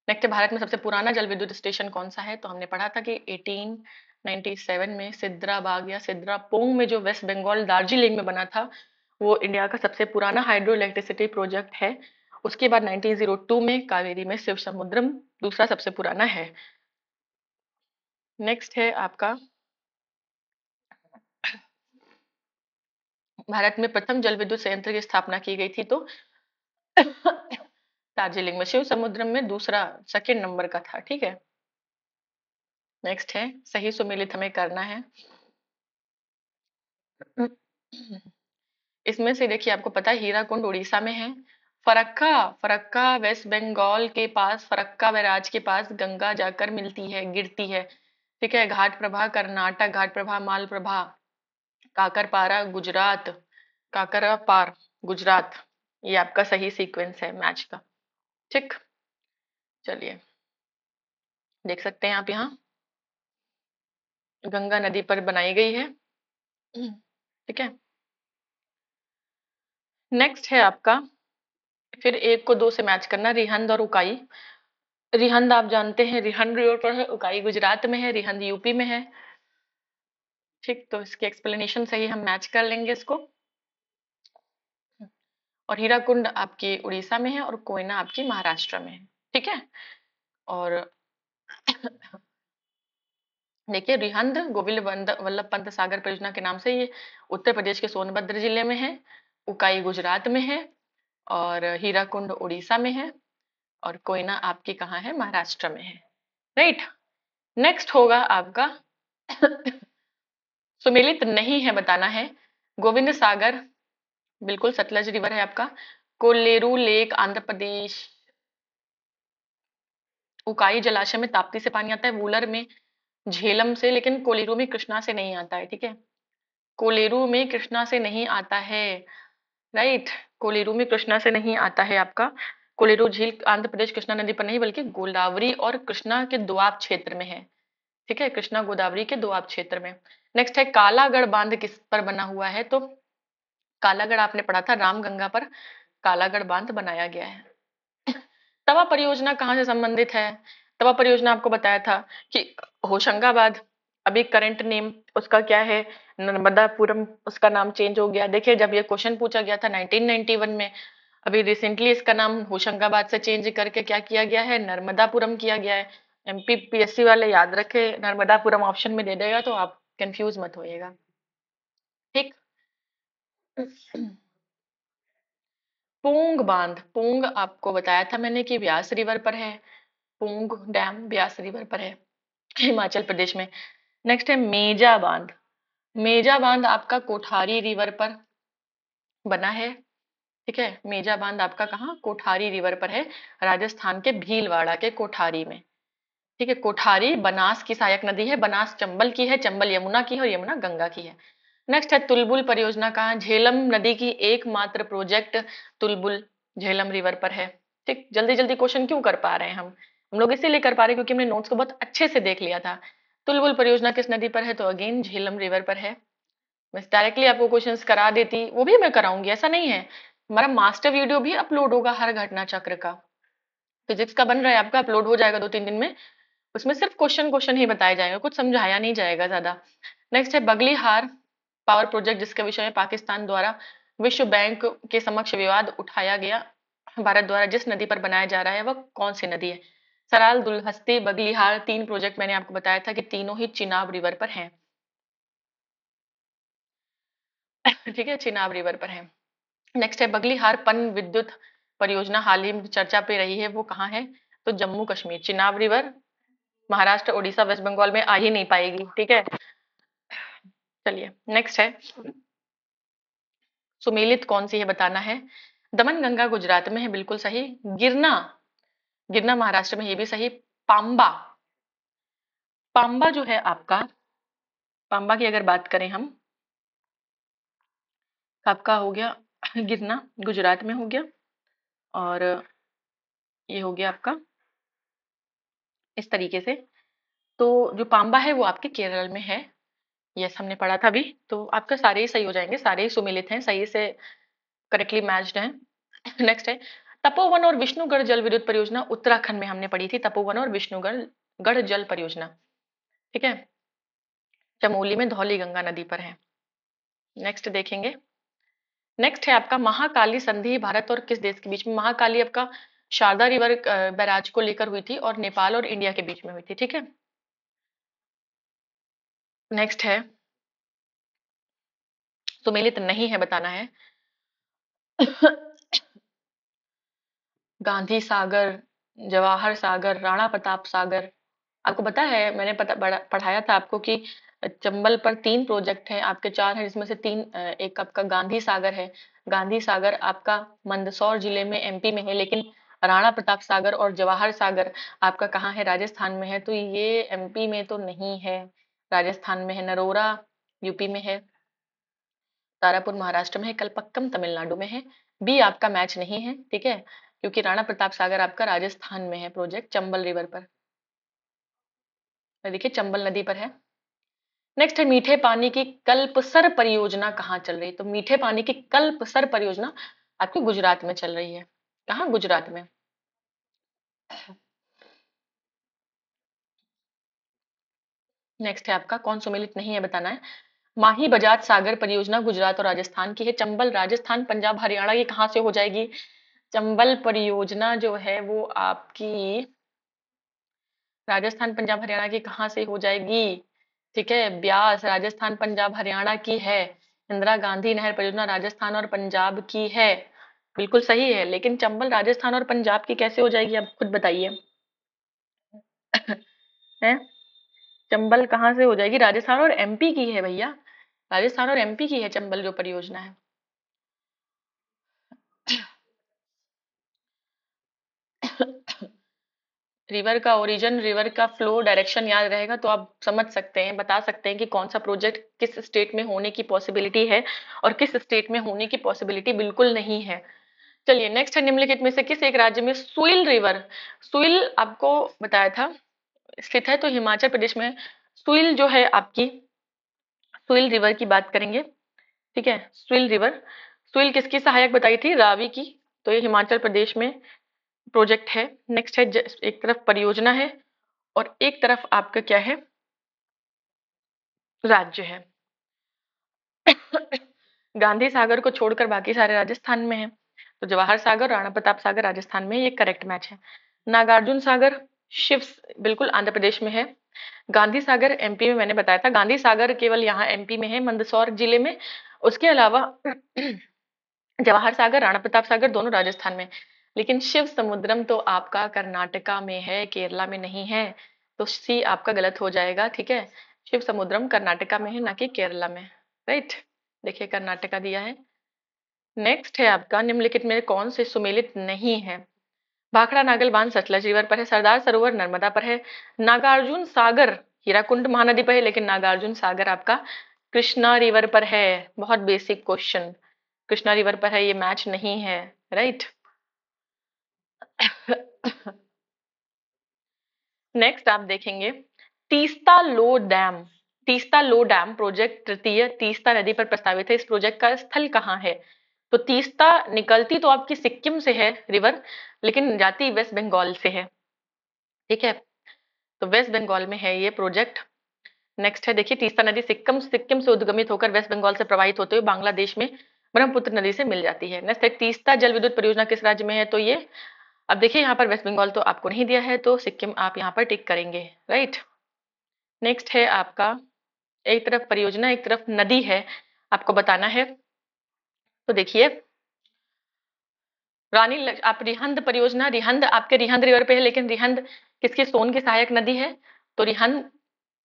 नेक्स्ट भारत में सबसे पुराना जल विद्युत स्टेशन कौन सा है। तो हमने पढ़ा था कि 1897 में सिद्राबाग या सिद्रापोंग में जो वेस्ट बंगाल दार्जिलिंग में बना था, वो इंडिया का सबसे पुराना हाइड्रो इलेक्ट्रिसिटी प्रोजेक्ट है। उसके बाद 1902 में कावेरी में शिव समुद्रम दूसरा सबसे पुराना है। नेक्स्ट है आपका भारत में प्रथम जल विद्युत संयंत्र की स्थापना की गई थी, तो दार्जिलिंग में। शिव समुद्रम में दूसरा सेकंड नंबर का था। ठीक है, नेक्स्ट है सही सुमेलित हमें करना है। इसमें से देखिए आपको पता है हीराकुंड उड़ीसा में है। फरक्का फरक्का वेस्ट बंगाल के पास, फरक्का बैराज के पास गंगा जाकर मिलती है, गिरती है। ठीक है, घाट प्रभा कर्नाटक, घाट प्रभा माल प्रभा काकरपारा गुजरात, काकरा पार गुजरात। ये आपका सही सीक्वेंस है मैच का। ठीक, चलिए देख सकते हैं आप यहाँ गंगा नदी पर बनाई गई है। ठीक है, नेक्स्ट है आपका, फिर एक को दो से मैच करना, रिहंद और उकाई। रिहंद आप जानते हैं रिहंद रिवर पर है, उकाई गुजरात में है, रिहंद यूपी में है। ठीक, तो इसके एक्सप्लेनेशन से ही हम मैच कर लेंगे इसको। और हीराकुंड आपकी उड़ीसा में है और कोयना आपकी महाराष्ट्र में है। ठीक है, और देखिए रिहंद गोविंद वल्लभ पंत सागर परियोजना के नाम से ये उत्तर प्रदेश के सोनभद्र जिले में है, उकाई गुजरात में है, और हीराकुंड उड़ीसा में है, और कोयना आपकी कहाँ है, महाराष्ट्र में है। राइट, नेक्स्ट होगा आपका सुमेलित नहीं है बताना है। गोविंद सागर बिल्कुल सतलज रिवर है आपका। कोल्लेरू लेक आंध्र प्रदेश। उकाई जलाशय में ताप्ती से पानी आता है, वूलर में झेलम से, लेकिन कोलेरू में कृष्णा से नहीं आता है। ठीक है, कोलेरू में कृष्णा से नहीं आता है। राइट, कोलेरू में कृष्णा से नहीं आता है आपका। कोलेरू झील आंध्र प्रदेश कृष्णा नदी पर नहीं बल्कि गोदावरी और कृष्णा के दोआब क्षेत्र में है। ठीक है, कृष्णा गोदावरी के दोआब क्षेत्र में। नेक्स्ट है कालागढ़ बांध किस पर बना हुआ है। तो कालागढ़ आपने पढ़ा था रामगंगा पर कालागढ़ बांध बनाया गया है। तवा परियोजना कहाँ से संबंधित है। तवा परियोजना आपको बताया था कि होशंगाबाद, अभी करंट नेम उसका क्या है, नर्मदापुरम, उसका नाम चेंज हो गया। देखिए जब ये क्वेश्चन पूछा गया था 1991 में, अभी रिसेंटली इसका नाम होशंगाबाद से चेंज करके क्या किया गया है, नर्मदापुरम किया गया है। MPPSC वाले याद रखे, नर्मदापुरम ऑप्शन में दे देगा तो आप कंफ्यूज मत होइएगा। ठीक। पूंग बांध, पूंग आपको बताया था मैंने कि व्यास रिवर पर है। पूंग डैम व्यास रिवर पर है, हिमाचल प्रदेश में। नेक्स्ट है मेजा बांध। मेजा बांध आपका कोठारी रिवर पर बना है। ठीक है, मेजा बांध आपका कहाँ, कोठारी रिवर पर है, राजस्थान के भीलवाड़ा के कोठारी में। ठीक है, कोठारी बनास की सहायक नदी है, बनास चंबल की है, चंबल यमुना की है और यमुना गंगा की है। नेक्स्ट है तुलबुल परियोजना कहाँ, झेलम नदी की एकमात्र प्रोजेक्ट तुलबुल झेलम रिवर पर है। ठीक, जल्दी जल्दी क्वेश्चन क्यों कर पा रहे हैं हम लोग इसीलिए कर पा रहे हैं क्योंकि हमने नोट्स को बहुत अच्छे से देख लिया था। तुलबुल परियोजना किस नदी पर है, तो अगेन झेलम रिवर पर है। मैं डायरेक्टली आपको क्वेश्चंस करा देती, वो भी मैं कराऊंगी, ऐसा नहीं है। हमारा मास्टर वीडियो भी अपलोड होगा हर घटना चक्र का, फिजिक्स का बन रहा है आपका, अपलोड हो जाएगा 2-3 दिन में। उसमें सिर्फ क्वेश्चन क्वेश्चन ही बताए जाएंगे, कुछ समझाया नहीं जाएगा ज्यादा। नेक्स्ट है बगलीहार पावर प्रोजेक्ट, जिसके विषय में पाकिस्तान द्वारा विश्व बैंक के समक्ष विवाद उठाया गया। भारत द्वारा जिस नदी पर बनाया जा रहा है वह कौन सी नदी है। सराल, दुलहस्ती, बगलीहार, 3 प्रोजेक्ट मैंने आपको बताया था कि तीनों ही चिनाब रिवर पर हैं। ठीक है, चिनाब रिवर पर है। नेक्स्ट है बगलीहार पन विद्युत परियोजना हाल ही में चर्चा पे रही है, वो कहाँ है, तो जम्मू कश्मीर। चिनाब रिवर महाराष्ट्र, उड़ीसा, वेस्ट बंगाल में आ ही नहीं पाएगी। ठीक है, चलिए नेक्स्ट है सुमेलित कौन सी है बताना है। दमन गंगा गुजरात में है, बिल्कुल सही। गिरना, गिरना महाराष्ट्र में, ये भी सही। पांबा, पांबा जो है आपका, पांबा की अगर बात करें हम, तो आपका हो गया गिरना गुजरात में हो गया, और ये हो गया आपका इस तरीके से। तो जो पांबा है वो आपके केरल में है, यस हमने पढ़ा था अभी। तो आपके सारे ही सही हो जाएंगे, सारे ही सुमेलित हैं, सही से करेक्टली मैच्ड हैं। नेक्स्ट है तपोवन और विष्णुगढ़ जल विद्युत परियोजना, उत्तराखंड में हमने पढ़ी थी, तपोवन और विष्णुगढ़ गढ़ जल परियोजना। ठीक है, चमोली में धौली गंगा नदी पर है। नेक्स्ट देखेंगे, नेक्स्ट है आपका महाकाली संधि भारत और किस देश के बीच में। महाकाली आपका शारदा रिवर बैराज को लेकर हुई थी और नेपाल और इंडिया के बीच में हुई थी। ठीक है, नेक्स्ट है सुमेलित नहीं है बताना है। गांधी सागर, जवाहर सागर, राणा प्रताप सागर। आपको पता है मैंने पढ़ाया था आपको कि चंबल पर 3 प्रोजेक्ट हैं, आपके 4 हैं जिसमें से 3, एक आपका गांधी सागर है। गांधी सागर आपका मंदसौर जिले में MP में है, लेकिन राणा प्रताप सागर और जवाहर सागर आपका कहाँ है, राजस्थान में है। तो ये MP में तो नहीं है, राजस्थान में है। नरोरा यूपी में है, तारापुर महाराष्ट्र में है, कलपक्कम तमिलनाडु में है। बी आपका मैच नहीं है। ठीक है, क्योंकि राणा प्रताप सागर आपका राजस्थान में है प्रोजेक्ट, चंबल रिवर पर। देखिए चंबल नदी पर है। नेक्स्ट है मीठे पानी की कल्पसर परियोजना कहाँ चल रही है, तो मीठे पानी की कल्पसर परियोजना आपके गुजरात में चल रही है। कहाँ, गुजरात में। नेक्स्ट है आपका कौन सुमेलित नहीं है बताना है। माही बजाज सागर परियोजना गुजरात और राजस्थान की है। चंबल राजस्थान, पंजाब हरियाणा की कहाँ से हो जाएगी। चंबल परियोजना जो है वो आपकी राजस्थान पंजाब हरियाणा की कहाँ से हो जाएगी। ठीक है, ब्यास राजस्थान पंजाब हरियाणा की है। इंदिरा गांधी नहर परियोजना राजस्थान और पंजाब की है, बिल्कुल सही है। लेकिन चंबल राजस्थान और पंजाब की कैसे हो जाएगी, आप खुद बताइए। है, चंबल कहाँ से हो जाएगी, राजस्थान और MP की है भैया, राजस्थान और MP की है चंबल जो परियोजना है। रिवर का ओरिजिन, रिवर का फ्लो डायरेक्शन याद रहेगा तो आप समझ सकते हैं, बता सकते हैं कि कौन सा प्रोजेक्ट किस स्टेट में होने की पॉसिबिलिटी है और किस स्टेट में होने की पॉसिबिलिटी बिल्कुल नहीं है। चलिए नेक्स्ट है निम्नलिखित में से किस एक राज्य में सुइल रिवर, सुइल आपको बताया था स्थित है, तो हिमाचल प्रदेश में। सुइल जो है आपकी, सुइल रिवर की बात करेंगे। ठीक है, सुइल रिवर, सुइल किसकी सहायक बताई थी, रावी की। तो ये हिमाचल प्रदेश में प्रोजेक्ट है। नेक्स्ट है एक तरफ परियोजना है और एक तरफ आपका क्या है, राज्य है। गांधी सागर को छोड़कर बाकी सारे राजस्थान में है। तो जवाहर सागर, राणा प्रताप सागर राजस्थान में, ये करेक्ट मैच है। नागार्जुन सागर शिव बिल्कुल आंध्र प्रदेश में है। गांधी सागर एमपी में, मैंने बताया था गांधी सागर केवल यहाँ एमपी में है, मंदसौर जिले में। उसके अलावा जवाहर सागर, राणा प्रताप सागर दोनों राजस्थान में। लेकिन शिव समुद्रम तो आपका कर्नाटका में है, केरला में नहीं है। तो सी आपका गलत हो जाएगा, ठीक है। शिव समुद्रम कर्नाटका में है, ना कि केरला में। राइट, देखिए कर्नाटका दिया है। नेक्स्ट है आपका, निम्नलिखित में कौन से सुमेलित नहीं है? भाखड़ा नागल बांध सतलज रिवर पर है, सरदार सरोवर नर्मदा पर है, नागार्जुन सागर हीराकुंड महानदी पर है, लेकिन नागार्जुन सागर आपका कृष्णा रिवर पर है। बहुत बेसिक क्वेश्चन, कृष्णा रिवर पर है, ये मैच नहीं है। राइट। नेक्स्ट आप देखेंगे तीस्ता लो डैम। तीस्ता लो डैम प्रोजेक्ट तृतीय तीस्ता नदी पर प्रस्तावित है। इस प्रोजेक्ट का स्थल कहाँ है? तो तीस्ता निकलती तो आपकी सिक्किम से है रिवर, लेकिन जाती वेस्ट बंगाल से है, ठीक है। तो वेस्ट बंगाल में है ये प्रोजेक्ट। नेक्स्ट है, देखिए तीस्ता नदी सिक्किम सिक्किम से उद्गमित होकर वेस्ट बंगाल से प्रवाहित होते हुए बांग्लादेश में ब्रह्मपुत्र नदी से मिल जाती है। नेक्स्ट है, तीस्ता जल विद्युत परियोजना किस राज्य में है? तो ये, अब देखिए यहाँ पर वेस्ट बंगाल तो आपको नहीं दिया है, तो सिक्किम आप यहाँ पर टिक करेंगे। राइट। नेक्स्ट है आपका, एक तरफ परियोजना एक तरफ नदी है, आपको बताना है। तो देखिए आप रिहंद परियोजना, रिहंद आपके रिहंद रिवर पे है, लेकिन रिहंद किसकी, सोन की सहायक नदी है, तो रिहंद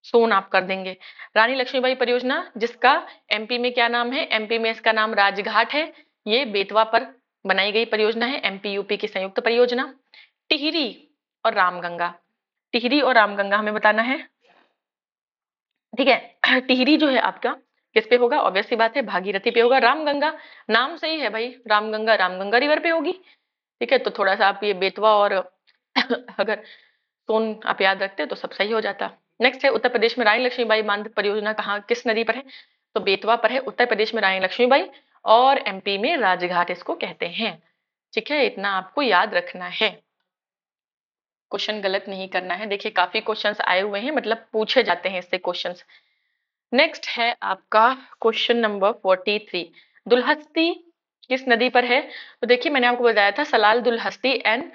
सोन आप कर देंगे। रानी लक्ष्मीबाई परियोजना, जिसका एमपी में क्या नाम है? एमपी में इसका नाम राजघाट है। ये बेतवा पर बनाई गई परियोजना है, एमपी यूपी की संयुक्त परियोजना। टिहरी और रामगंगा, टिहरी और रामगंगा हमें बताना है, ठीक है। टिहरी जो है आपका किस पे होगा? ऑब्वियस सी बात है, भागीरथी पे होगा। रामगंगा नाम सही है भाई, रामगंगा रामगंगा रिवर पे होगी, ठीक है। तो थोड़ा सा आप ये बेतवा और अगर सोन आप याद रखते तो सब सही हो जाता। नेक्स्ट है, उत्तर प्रदेश में रानी लक्ष्मीबाई बांध परियोजना कहाँ किस नदी पर है? तो बेतवा पर है। उत्तर प्रदेश में रानी लक्ष्मीबाई और एमपी में राजघाट इसको कहते हैं, ठीक है। इतना आपको याद रखना है, क्वेश्चन गलत नहीं करना है। देखिए काफी क्वेश्चंस आए हुए हैं, मतलब पूछे जाते हैं इससे क्वेश्चंस। नेक्स्ट है आपका क्वेश्चन नंबर 43, दुल्हस्ती किस नदी पर है? तो देखिए मैंने आपको बताया था सलाल, दुल्हस्ती एंड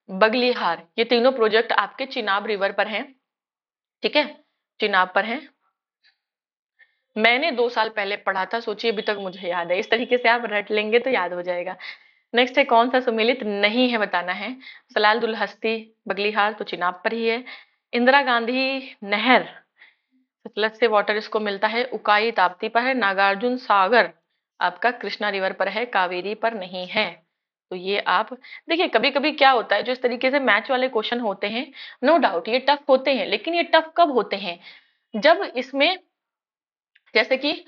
बगलिहार, ये तीनों प्रोजेक्ट आपके चिनाब रिवर पर हैं, ठीक है, चिनाब पर हैं। मैंने 2 साल पहले पढ़ा था, सोचिए अभी तक मुझे याद है। इस तरीके से आप रट लेंगे तो याद हो जाएगा। नेक्स्ट है, कौन सा सुमेलित नहीं है बताना है। सलाल, दुल्हस्ती, बगलिहार तो चिनाब पर ही है। इंदिरा गांधी नहर सतलज से वाटर इसको मिलता है, उकाई ताप्ती पर है। नागार्जुन सागर आपका कृष्णा रिवर पर है, कावेरी पर नहीं है। तो ये आप देखिए, कभी कभी क्या होता है, जो इस तरीके से मैच वाले क्वेश्चन होते हैं, नो डाउट ये टफ होते हैं, लेकिन ये टफ कब होते हैं? जब इसमें, जैसे कि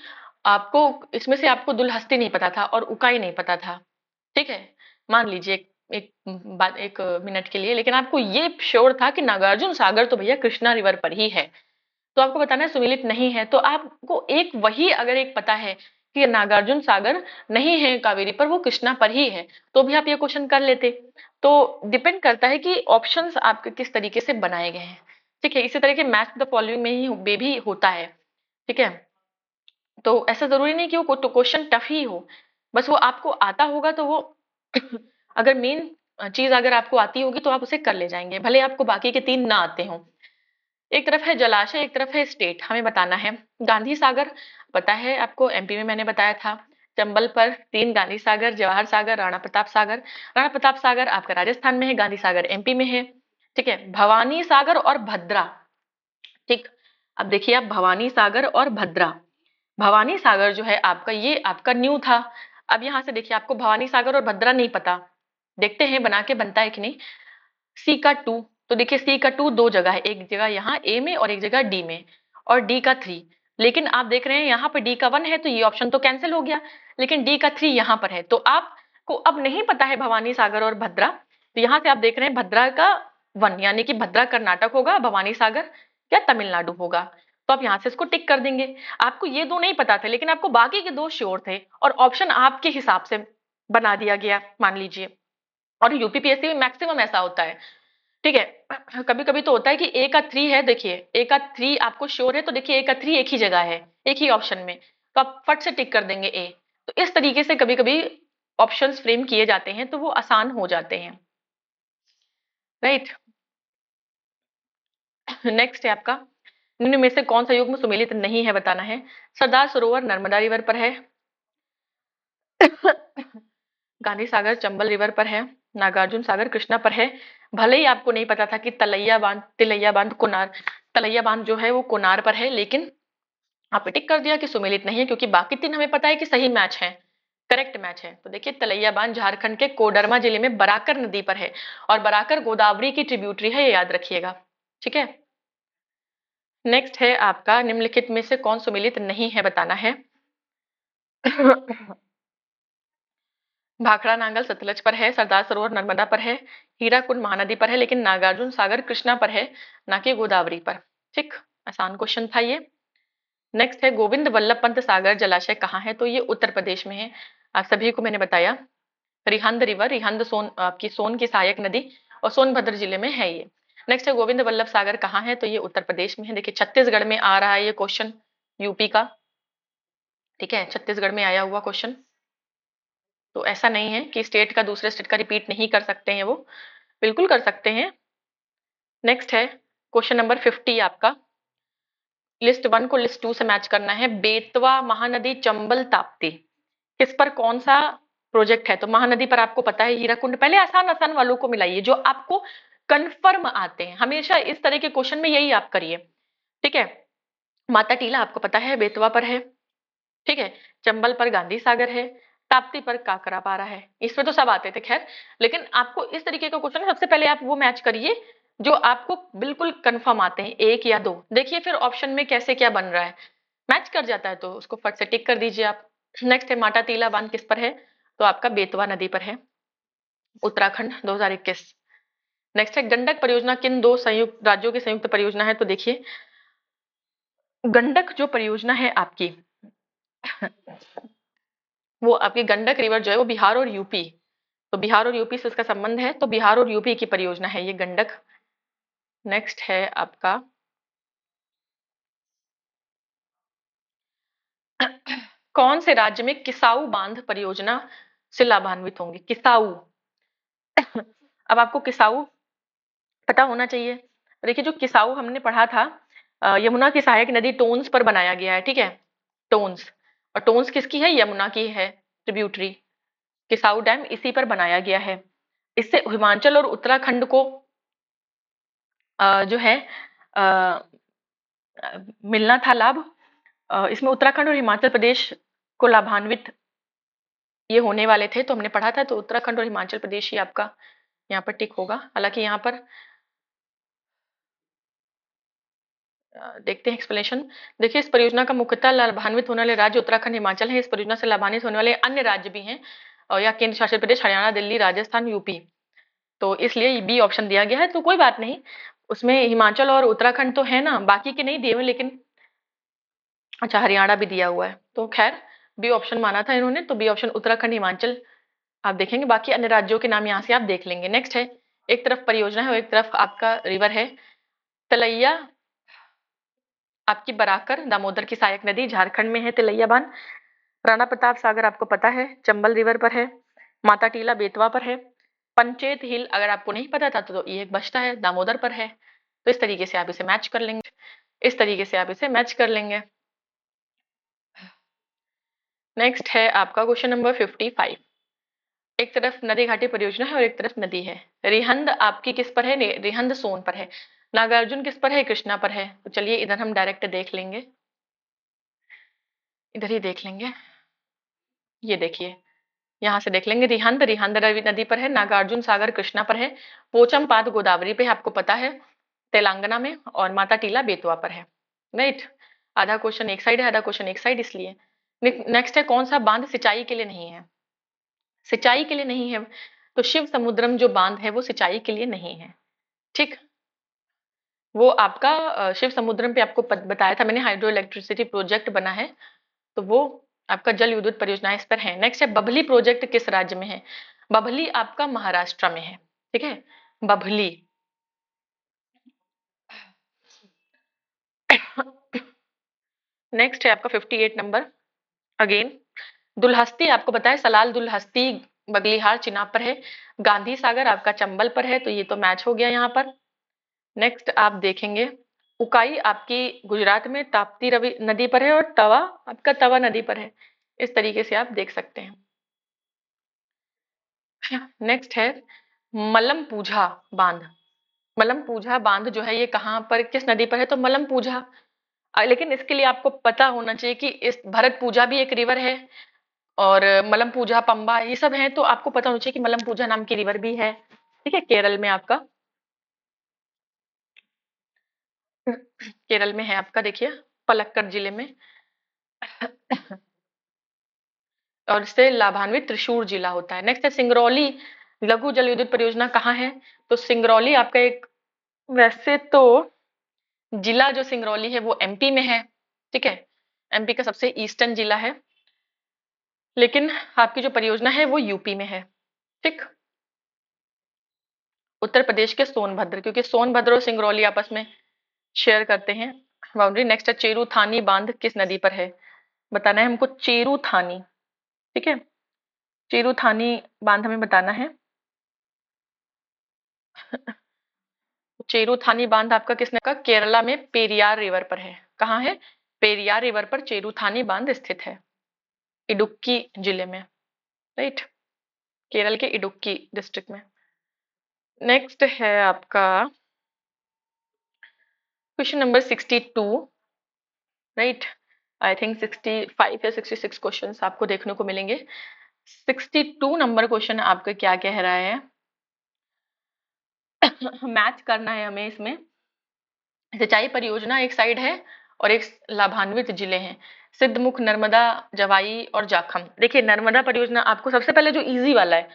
आपको इसमें से आपको दुल्हस्ती नहीं पता था और उकाई नहीं पता था, ठीक है, मान लीजिए एक बात, एक मिनट के लिए, लेकिन आपको ये श्योर था कि नागार्जुन सागर तो भैया कृष्णा रिवर पर ही है, तो आपको बताना है सुमेलित नहीं है। तो आपको एक वही अगर एक पता है कि नागार्जुन सागर नहीं है कावेरी पर, वो कृष्णा पर ही है, तो भी आप ये क्वेश्चन कर लेते। तो डिपेंड करता है कि ऑप्शंस आपके किस तरीके से बनाए गए हैं, ठीक है। इसी तरह के मैच द फॉलोइंग में ही भी होता है, ठीक है। तो ऐसा जरूरी नहीं कि वो तो क्वेश्चन टफ ही हो, बस वो आपको आता होगा तो वो अगर मेन चीज अगर आपको आती होगी तो आप उसे कर ले जाएंगे, भले आपको बाकी के 3 ना आते हों। एक तरफ है जलाशय, एक तरफ है स्टेट, हमें बताना है। गांधी सागर पता है आपको, एमपी में मैंने बताया था। चंबल पर 3 गांधी सागर, जवाहर सागर, राणा प्रताप सागर। राणा प्रताप सागर आपका राजस्थान में है, गांधी सागर एमपी में है, ठीक है। भवानी सागर और भद्रा, ठीक। अब देखिए आप, भवानी सागर और भद्रा, भवानी सागर जो है आपका, ये आपका न्यू था। अब यहाँ से देखिए, आपको भवानी सागर और भद्रा नहीं पता, देखते हैं बना के बनता है कि नहीं। सी का 2, तो देखिए सी का 2 दो जगह है, एक जगह यहाँ ए में और एक जगह डी में, और डी का 3। लेकिन आप देख रहे हैं यहाँ पर डी का 1 है, तो ये ऑप्शन तो कैंसिल हो गया, लेकिन डी का 3 यहाँ पर है, तो आपको अब नहीं पता है भवानी सागर और भद्रा। तो यहाँ से आप देख रहे हैं भद्रा का 1, यानी कि भद्रा कर्नाटक होगा, भवानी सागर या तमिलनाडु होगा, तो आप यहाँ से इसको टिक कर देंगे। आपको ये 2 नहीं पता थे, लेकिन आपको बाकी के 2 श्योर थे, और ऑप्शन आपके हिसाब से बना दिया गया, मान लीजिए। और यूपीपीएससी में मैक्सिमम ऐसा होता है, ठीक है। कभी कभी तो होता है कि ए का 3 है, देखिए ए का 3 आपको श्योर है, तो देखिए ए का 3 एक ही जगह है, एक ही ऑप्शन में, तो आप फट से टिक कर देंगे ए। तो इस तरीके से कभी कभी ऑप्शंस फ्रेम किए जाते हैं तो वो आसान हो जाते हैं, राइट। नेक्स्ट है आपका, निम्न में से कौन सा युग्म सुमेलित नहीं है बताना है। सरदार सरोवर नर्मदा रिवर पर है, गांधी सागर चंबल रिवर पर है, नागार्जुन सागर कृष्णा पर है। भले ही आपको नहीं पता था कि तिलैया बांध कोनार, तलैया बांध जो है वो कोनार पर है, लेकिन आपने टिक कर दिया कि सुमेलित नहीं है, क्योंकि बाकी तीन हमें पता है कि सही मैच है, करेक्ट मैच है। तो देखिए तलैया बांध झारखंड के कोडरमा जिले में बराकर नदी पर है, और बराकर गोदावरी की ट्रिब्यूटरी है, ये याद रखिएगा, ठीक है। नेक्स्ट है आपका, निम्नलिखित में से कौन सुमेलित नहीं है बताना है। भाखड़ा नांगल सतलज पर है, सरदार सरोवर नर्मदा पर है, हीराकुंड महानदी पर है, लेकिन नागार्जुन सागर कृष्णा पर है, ना कि गोदावरी पर। ठीक, आसान क्वेश्चन था ये। नेक्स्ट है, गोविंद वल्लभ पंत सागर जलाशय कहाँ है, तो ये उत्तर प्रदेश में है। आप सभी को मैंने बताया, रिहंद रिवर, रिहंद सोन आपकी सोन की सहायक नदी और सोनभद्र जिले में है ये। नेक्स्ट है, गोविंद वल्लभ सागर कहाँ है, तो ये उत्तर प्रदेश में है। देखिए छत्तीसगढ़ में आ रहा है ये क्वेश्चन, यूपी का, ठीक है, छत्तीसगढ़ में आया हुआ क्वेश्चन। तो ऐसा नहीं है कि स्टेट का दूसरे स्टेट का रिपीट नहीं कर सकते हैं, वो बिल्कुल कर सकते हैं। नेक्स्ट है क्वेश्चन नंबर 50 आपका, लिस्ट 1 को लिस्ट 2 से मैच करना है। बेतवा महानदी चंबल ताप्ती, किस पर कौन सा प्रोजेक्ट है, तो महानदी पर आपको पता है, हीराकुंड। पहले आसान आसान वालों को मिलाइए जो आपको कंफर्म आते हैं, हमेशा इस तरह के क्वेश्चन में यही आप करिए, ठीक है। माता टीला आपको पता है बेतवा पर है, ठीक है। चंबल पर गांधी सागर है, ताप्ती पर काकरापारा है, इसमें तो सब आते थे खैर, लेकिन आपको इस तरीके का क्वेश्चन सबसे पहले आप वो मैच करिए जो आपको बिल्कुल कंफर्म आते हैं, एक या दो। देखिए फिर ऑप्शन में कैसे क्या बन रहा है, मैच कर जाता है तो उसको फट से टिक कर दीजिए आप। नेक्स्ट है, माटा टीला बांध किस पर है, तो आपका बेतवा नदी पर है, उत्तराखंड 2021। नेक्स्ट है, गंडक परियोजना किन दो संयुक्त राज्यों की संयुक्त परियोजना है, तो देखिए गंडक जो परियोजना है आपकी, वो आपकी गंडक रिवर जो है वो बिहार और यूपी, तो बिहार और यूपी से इसका संबंध है, तो बिहार और यूपी की परियोजना है ये गंडक। नेक्स्ट है आपका, कौन से राज्य में किसाऊ बांध परियोजना से लाभान्वित होंगे, किसाऊ। अब आपको किसाऊ पता होना चाहिए। देखिए जो किसाऊ हमने पढ़ा था, यमुना की सहायक नदी टोन्स पर बनाया गया है, ठीक है, टोन्स। और टोन्स किसकी है, यमुना की है, ट्रिब्यूटरी। किसाऊ डैम इसी पर बनाया गया है। इससे हिमाचल और उत्तराखंड को जो है अ, मिलना था लाभ। इसमें उत्तराखंड और हिमाचल प्रदेश को लाभान्वित ये होने वाले थे, तो हमने पढ़ा था, तो उत्तराखंड और हिमाचल प्रदेश ही आपका यहाँ पर टिक होगा। हालांकि यहाँ पर देखते हैं एक्सप्लेनेशन। देखिए इस परियोजना का मुख्यतः लाभान्वित होने वाले राज्य उत्तराखंड हिमाचल है। इस परियोजना से लाभान्वित होने वाले अन्य राज्य भी हैं, और या केंद्र शासित प्रदेश हरियाणा दिल्ली राजस्थान यूपी, तो इसलिए बी ऑप्शन दिया गया है। तो कोई बात नहीं, उसमें हिमाचल और उत्तराखंड तो है ना, बाकी के नहीं दिए हुए, लेकिन अच्छा हरियाणा भी दिया हुआ है, तो खैर बी ऑप्शन माना था इन्होंने, तो बी ऑप्शन उत्तराखंड हिमाचल आप देखेंगे, बाकी अन्य राज्यों के नाम यहाँ से आप देख लेंगे। नेक्स्ट है, एक तरफ परियोजना है और एक तरफ आपका रिवर है। तलैया आपकी बराकर दामोदर की सहायक नदी झारखंड में है, तिलैया बांध। राणा प्रताप सागर आपको पता है चंबल रिवर पर है, माता टीला बेतवा पर है, पंचेत हिल अगर आपको नहीं पता था तो ये एक बचता है, दामोदर पर है। तो इस तरीके से आप इसे मैच कर लेंगे, इस तरीके से आप इसे मैच कर लेंगे। नेक्स्ट है आपका क्वेश्चन नंबर 55। एक तरफ नदी घाटी परियोजना है और एक तरफ नदी है। रिहंद आपकी किस पर है, रिहंद सोन पर है। नागार्जुन किस पर है, कृष्णा पर है। तो चलिए इधर हम डायरेक्ट देख लेंगे, इधर ही देख लेंगे, ये देखिए यहाँ से देख लेंगे। रिहंद रिहंद रवि नदी पर है, नागार्जुन सागर कृष्णा पर है, पोचमपाद गोदावरी पे आपको पता है तेलंगाना में, और माता टीला बेतवा पर है, राइट। आधा क्वेश्चन एक साइड है, आधा क्वेश्चन एक साइड, इसलिए। नेक्स्ट है, कौन सा बांध सिंचाई के लिए नहीं है, सिंचाई के लिए नहीं है, तो शिव समुद्रम जो बांध है वो सिंचाई के लिए नहीं है, ठीक। वो आपका शिव समुद्रम पे आपको बताया था मैंने, हाइड्रो इलेक्ट्रिसिटी प्रोजेक्ट बना है, तो वो आपका जल विद्युत परियोजना इस पर है। नेक्स्ट है, बभली प्रोजेक्ट किस राज्य में है, बभली आपका महाराष्ट्र में है, ठीक है, बभली। नेक्स्ट है आपका 58 नंबर, अगेन दुल्हस्ती आपको बताया, सलाल दुल्हस्ती बगलीहार चिनाब पर है। गांधी सागर आपका चंबल पर है, तो ये तो मैच हो गया यहाँ पर। नेक्स्ट आप देखेंगे, उकाई आपकी गुजरात में ताप्ती रवि नदी पर है, और तवा आपका तवा नदी पर है। इस तरीके से आप देख सकते हैं। नेक्स्ट है मलम पूझा बांध। मलम पूझा बांध जो है ये कहाँ पर, किस नदी पर है, तो मलम पूझा। लेकिन इसके लिए आपको पता होना चाहिए कि इस भरत पूजा भी एक रिवर है, और मलम पूजा पंबा ये सब है, तो आपको पता होना चाहिए कि मलम पूजा नाम की रिवर भी है। ठीक है, केरल में आपका, केरल में है आपका, देखिए पलक्कड़ जिले में। और इससे लाभान्वित त्रिशूर जिला होता है। नेक्स्ट है सिंगरौली लघु जल विद्युत परियोजना कहाँ है, तो सिंगरौली आपका एक, वैसे तो जिला जो सिंगरौली है वो एमपी में है। ठीक है, एमपी का सबसे ईस्टर्न जिला है, लेकिन आपकी जो परियोजना है वो यूपी में है। ठीक, उत्तर प्रदेश के सोनभद्र, क्योंकि सोनभद्र और सिंगरौली आपस में शेयर करते हैं बाउंड्री। नेक्स्ट है चेरू थानी बांध किस नदी पर है, बताना है हमको चेरू थानी। ठीक है, चेरू थानी बांध हमें बताना है। चेरू थानी बांध आपका किसने का, केरला में पेरियार रिवर पर है। कहाँ है, पेरियार रिवर पर चेरू थानी बांध स्थित है, इडुक्की जिले में। राइट, केरल के इडुक्की डिस्ट्रिक्ट में। नेक्स्ट है आपका question number 62। Right, I think 65 या 66 क्वेश्चंस आपको देखने को मिलेंगे। 62 नंबर क्वेश्चन आपका क्या कह रहा है, मैच करना है हमें इसमें। सिंचाई परियोजना एक साइड है और एक लाभान्वित जिले हैं, सिद्धमुख, नर्मदा, जवाई और जाखम। देखिए नर्मदा परियोजना आपको सबसे पहले जो इजी वाला है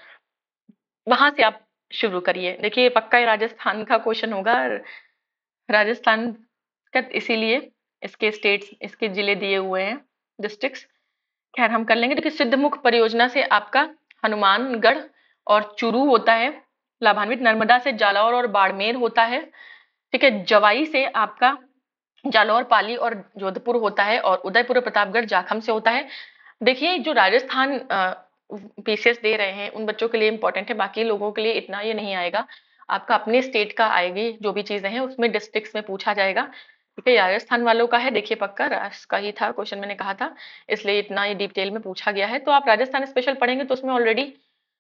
वहां से आप शुरू करिए। देखिए पक्का ये राजस्थान का क्वेश्चन होगा, राजस्थान का, इसीलिए इसके स्टेट्स, इसके जिले दिए हुए हैं, डिस्ट्रिक्ट्स। खैर हम कर लेंगे। देखिए सिद्धमुख परियोजना से आपका हनुमानगढ़ और चूरू होता है लाभान्वित, नर्मदा से जालौर और बाड़मेर होता है। ठीक है, जवाई से आपका जालौर, पाली और जोधपुर होता है, और उदयपुर और प्रतापगढ़ जाखम से होता है। देखिए जो राजस्थान पीसीएस दे रहे हैं उन बच्चों के लिए इंपॉर्टेंट है, बाकी लोगों के लिए इतना ये नहीं आएगा। आपका अपने स्टेट का आएगी, जो भी चीजें हैं उसमें डिस्ट्रिक्ट्स में पूछा जाएगा। ठीक है, राजस्थान वालों का है, देखिए पक्का राष्ट्र का ही था क्वेश्चन, मैंने कहा था, इसलिए इतना ये डिटेल में पूछा गया है। तो आप राजस्थान स्पेशल पढ़ेंगे तो उसमें ऑलरेडी,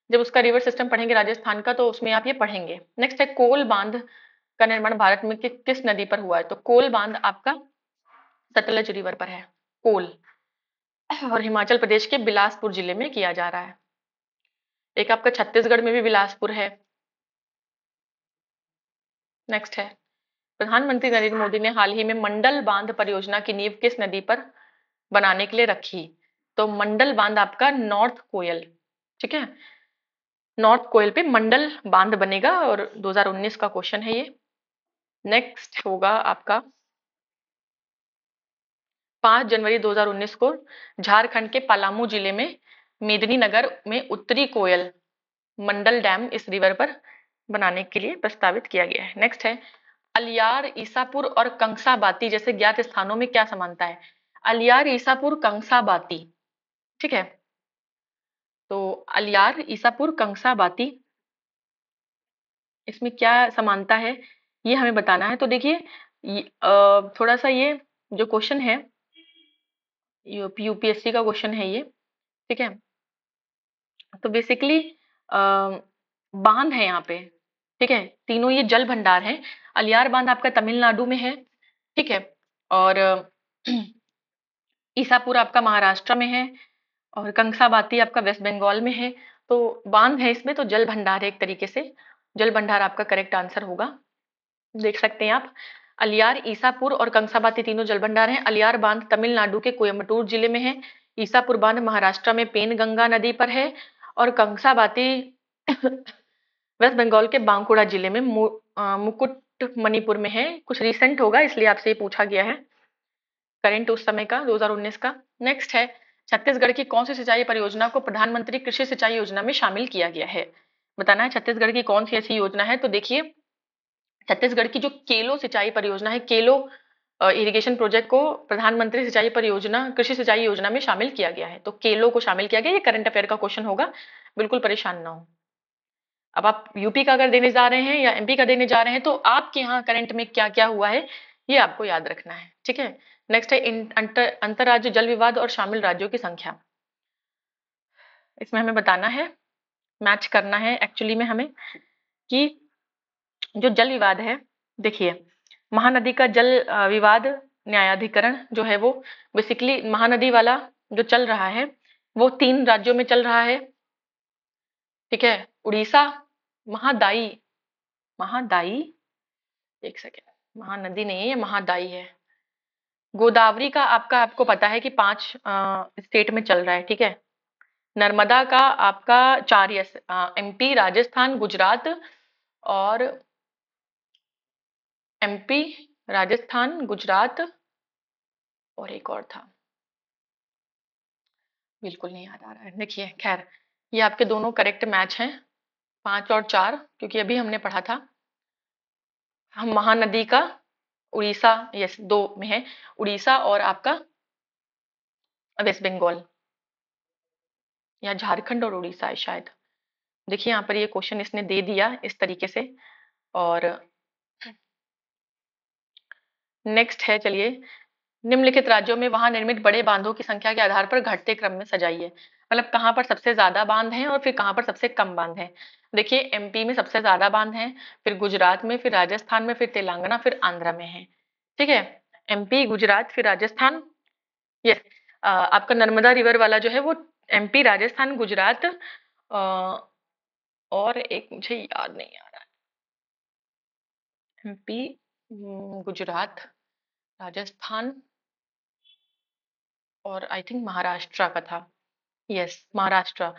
जब उसका रिवर सिस्टम पढ़ेंगे राजस्थान का, तो उसमें आप ये पढ़ेंगे। नेक्स्ट है कोल बांध का निर्माण भारत में किस नदी पर हुआ है, तो कोल बांध आपका सतलज रिवर पर है, कोल, और हिमाचल प्रदेश के बिलासपुर जिले में किया जा रहा है। एक आपका छत्तीसगढ़ में भी बिलासपुर है। नेक्स्ट है प्रधानमंत्री नरेंद्र मोदी ने हाल ही में मंडल बांध परियोजना की नींव किस नदी पर बनाने के लिए रखी, तो मंडल बांध आपका नॉर्थ कोयल। ठीक है, नॉर्थ कोयल पे मंडल बांध बनेगा, और 2019 का क्वेश्चन है ये। नेक्स्ट होगा आपका 5 जनवरी 2019 को झारखंड के पलामू जिले में मेदिनीनगर में उत्तरी कोयल मंडल डैम इस रिवर पर बनाने के लिए प्रस्तावित किया गया है। नेक्स्ट है अलियार, ईसापुर और कंसाबाती जैसे ज्ञात स्थानों में क्या समानता है, अलियार, ईसापुर, कंसाबाती। ठीक है, तो अलियार, ईसापुर, कंसाबाती, इसमें क्या समानता है ये हमें बताना है। तो देखिए थोड़ा सा ये जो क्वेश्चन है यूपीएससी का क्वेश्चन है ये। ठीक है, तो बेसिकली बांध है यहाँ पे। ठीक है, तीनों ये जल भंडार है। अलियार बांध आपका तमिलनाडु में है। ठीक है, और ईसापुर आपका महाराष्ट्र में है, और कंसाबाती आपका वेस्ट बंगाल में है। तो बांध है इसमें, तो जल भंडार है एक तरीके से, जल भंडार आपका करेक्ट आंसर होगा। देख सकते हैं आप, अलियार, ईसापुर और कंसाबाती तीनों जल भंडार हैं। अलियार बांध तमिलनाडु के कोयम्बटूर जिले में है, ईसापुर बांध महाराष्ट्र में पेनगंगा नदी पर है, और कंसाबाती वेस्ट बंगाल के बांकुड़ा जिले में मुकुटमणिपुर में है। कुछ रिसेंट होगा इसलिए आपसे ये पूछा गया है, करंट उस समय का 2019 का। नेक्स्ट है छत्तीसगढ़ की कौन सी सिंचाई परियोजना को प्रधानमंत्री कृषि सिंचाई योजना में शामिल किया गया है, बताना है छत्तीसगढ़ की कौन सी ऐसी योजना है। तो देखिए छत्तीसगढ़ की जो केलो सिंचाई परियोजना है, केलो इरिगेशन प्रोजेक्ट को प्रधानमंत्री सिंचाई परियोजना, कृषि सिंचाई योजना में शामिल किया गया है? तो केलो को शामिल किया गया। ये करंट अफेयर का क्वेश्चन होगा, बिल्कुल परेशान ना हो। अब आप यूपी का अगर देने जा रहे हैं या एमपी का देने जा रहे हैं तो आपके यहाँ करंट में क्या क्या हुआ है ये आपको याद रखना है, ठीक है। नेक्स्ट है अंतरराज्य जल विवाद और शामिल राज्यों की संख्या। इसमें हमें बताना है, मैच करना है एक्चुअली में हमें, कि जो जल विवाद है, देखिए महानदी का जल विवाद न्यायाधिकरण जो है वो बेसिकली महानदी वाला जो चल रहा है वो 3 राज्यों में चल रहा है, ठीक है। उड़ीसा, महादाई, महादाई, एक सेकेंड, महानदी नहीं है ये महादाई है। गोदावरी का आपको पता है कि 5 स्टेट में चल रहा है, ठीक है। नर्मदा का आपका 4, यस, एमपी, राजस्थान, गुजरात और एमपी, राजस्थान, गुजरात और एक और था, बिल्कुल नहीं याद आ रहा है। देखिए खैर ये आपके दोनों करेक्ट मैच हैं, 5 और 4, क्योंकि अभी हमने पढ़ा था। हम महानदी का उड़ीसा, यस, 2 में है, उड़ीसा और आपका वेस्ट बंगाल या झारखंड और उड़ीसा है शायद। देखिए यहाँ पर ये क्वेश्चन इसने दे दिया इस तरीके से। और नेक्स्ट है, चलिए, निम्नलिखित राज्यों में वहां निर्मित बड़े बांधों की संख्या के आधार पर घटते क्रम में सजाइए। मतलब कहाँ पर सबसे ज्यादा बांध हैं और फिर कहाँ पर सबसे कम बांध हैं। देखिए एमपी में सबसे ज्यादा बांध हैं, फिर गुजरात में, फिर राजस्थान में, फिर तेलंगाना, फिर आंध्र में है, ठीक है। एमपी, गुजरात, फिर राजस्थान, यस। आपका नर्मदा रिवर वाला जो है वो एमपी, राजस्थान, गुजरात, और एक मुझे याद नहीं आ रहा, एमपी, गुजरात, राजस्थान और आई थिंक महाराष्ट्र का था, यस महाराष्ट्र।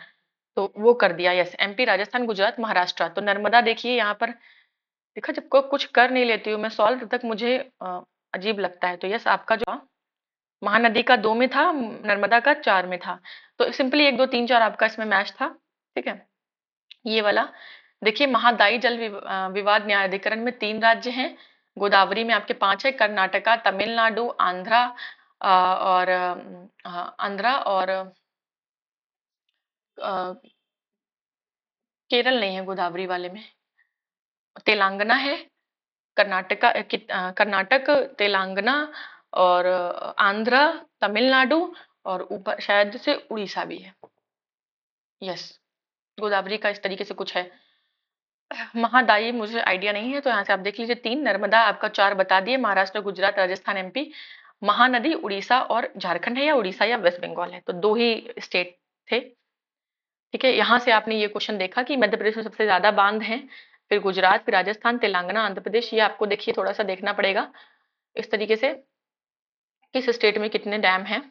तो वो कर दिया, यस, एमपी, राजस्थान, गुजरात, महाराष्ट्र। तो नर्मदा देखिए यहाँ पर, देखा जब कोई कुछ कर नहीं लेती हूँ मैं सॉल्व तब तक मुझे अजीब लगता है। तो यस आपका जो महानदी का 2 में था, नर्मदा का 4 में था। तो सिंपली 1 2 3 4 आपका इसमें मैच था, ठीक है। ये वाला देखिए, महादाई जल विवाद न्यायाधिकरण में 3 राज्य हैं, गोदावरी में आपके 5 है, कर्नाटका, तमिलनाडु, आंध्रा, और आंध्रा और केरल नहीं है गोदावरी वाले में, तेलंगाना है, कर्नाटक, तेलंगाना और आंध्रा, तमिलनाडु और ऊपर शायद से उड़ीसा भी है, यस। गोदावरी का इस तरीके से कुछ है। महादायी मुझे आइडिया नहीं है, तो यहाँ से आप देख लीजिए। 3 नर्मदा आपका 4 बता दिए, महाराष्ट्र, गुजरात, राजस्थान, एमपी। महानदी उड़ीसा और झारखंड है, या उड़ीसा या वेस्ट बंगाल है, तो 2 ही स्टेट थे, ठीक है। यहाँ से आपने ये क्वेश्चन देखा कि मध्य प्रदेश में सबसे ज्यादा बांध हैं, फिर गुजरात, फिर राजस्थान, तेलंगाना, आंध्र प्रदेश। ये आपको देखिए थोड़ा सा देखना पड़ेगा इस तरीके से, किस स्टेट में कितने डैम हैं।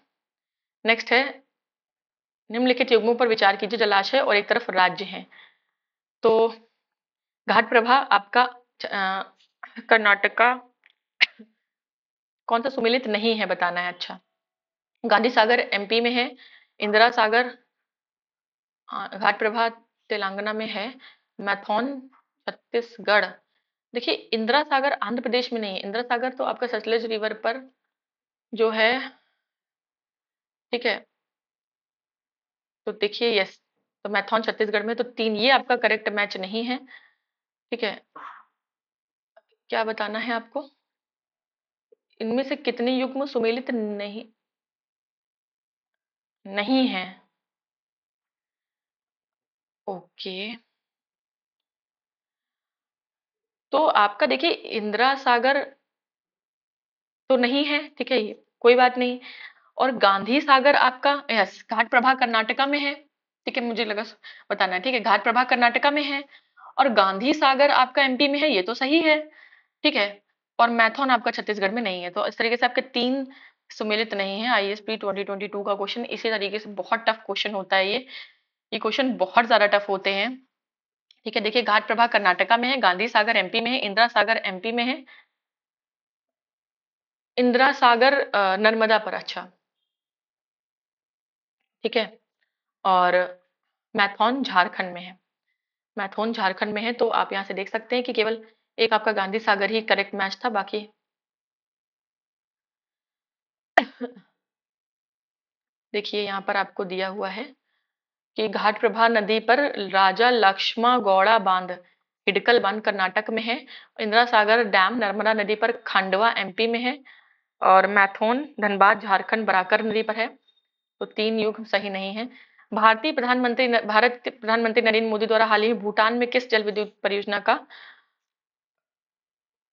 नेक्स्ट है, निम्नलिखित युग्मों पर विचार कीजिए, जलाशय और एक तरफ राज्य हैं। तो घाट प्रभा आपका कर्नाटक का कौन सा सुमेलित नहीं है बताना है, अच्छा। गांधी सागर एमपी में है, इंदिरा सागर, घाट प्रभा तेलंगाना में है, मैथॉन छत्तीसगढ़। देखिए इंदिरा सागर आंध्र प्रदेश में नहीं है, इंदिरा सागर तो आपका सतलज रिवर पर जो है, ठीक है। तो देखिए यस, तो मैथॉन छत्तीसगढ़ में, तो 3 ये आपका करेक्ट मैच नहीं है, ठीक है। क्या बताना है आपको, इनमें से कितने युग्म सुमेलित नहीं नहीं है, ओके। तो आपका देखिए इंदिरा सागर तो नहीं है, ठीक है, ये कोई बात नहीं। और गांधी सागर आपका, यस, घाट प्रभा कर्नाटका में है, ठीक है, मुझे लगा बताना है, ठीक है, घाट प्रभा कर्नाटका में है और गांधी सागर आपका एमपी में है, ये तो सही है, ठीक है। और मैथॉन आपका छत्तीसगढ़ में नहीं है। तो इस तरीके से आपके 3 सुमेलित नहीं है। आईएसपी 2022 का क्वेश्चन इसी तरीके से बहुत टफ क्वेश्चन होता है ये क्वेश्चन बहुत ज्यादा टफ होते हैं, ठीक है। देखिए घाट प्रभा कर्नाटका में है, गांधी सागर एमपी में है, इंदिरा सागर एमपी में है, इंदिरा सागर नर्मदा पर, अच्छा, ठीक है। और मैथॉन झारखंड में है, मैथॉन झारखंड में है। तो आप यहाँ से देख सकते हैं कि केवल एक आपका गांधी सागर ही करेक्ट मैच था, बाकी देखिए यहाँ पर आपको दिया हुआ है कि घाटप्रभा नदी पर राजा लक्ष्मा गौड़ा बांध, हिडकल बांध कर्नाटक में है। इंदिरा सागर डैम नर्मदा नदी पर खंडवा एमपी में है। और मैथोन धनबाद झारखंड बराकर नदी पर है। तो 3 युग सही नहीं है। भारत के प्रधानमंत्री नरेंद्र मोदी द्वारा हाल ही में भूटान में किस जल विद्युत परियोजना का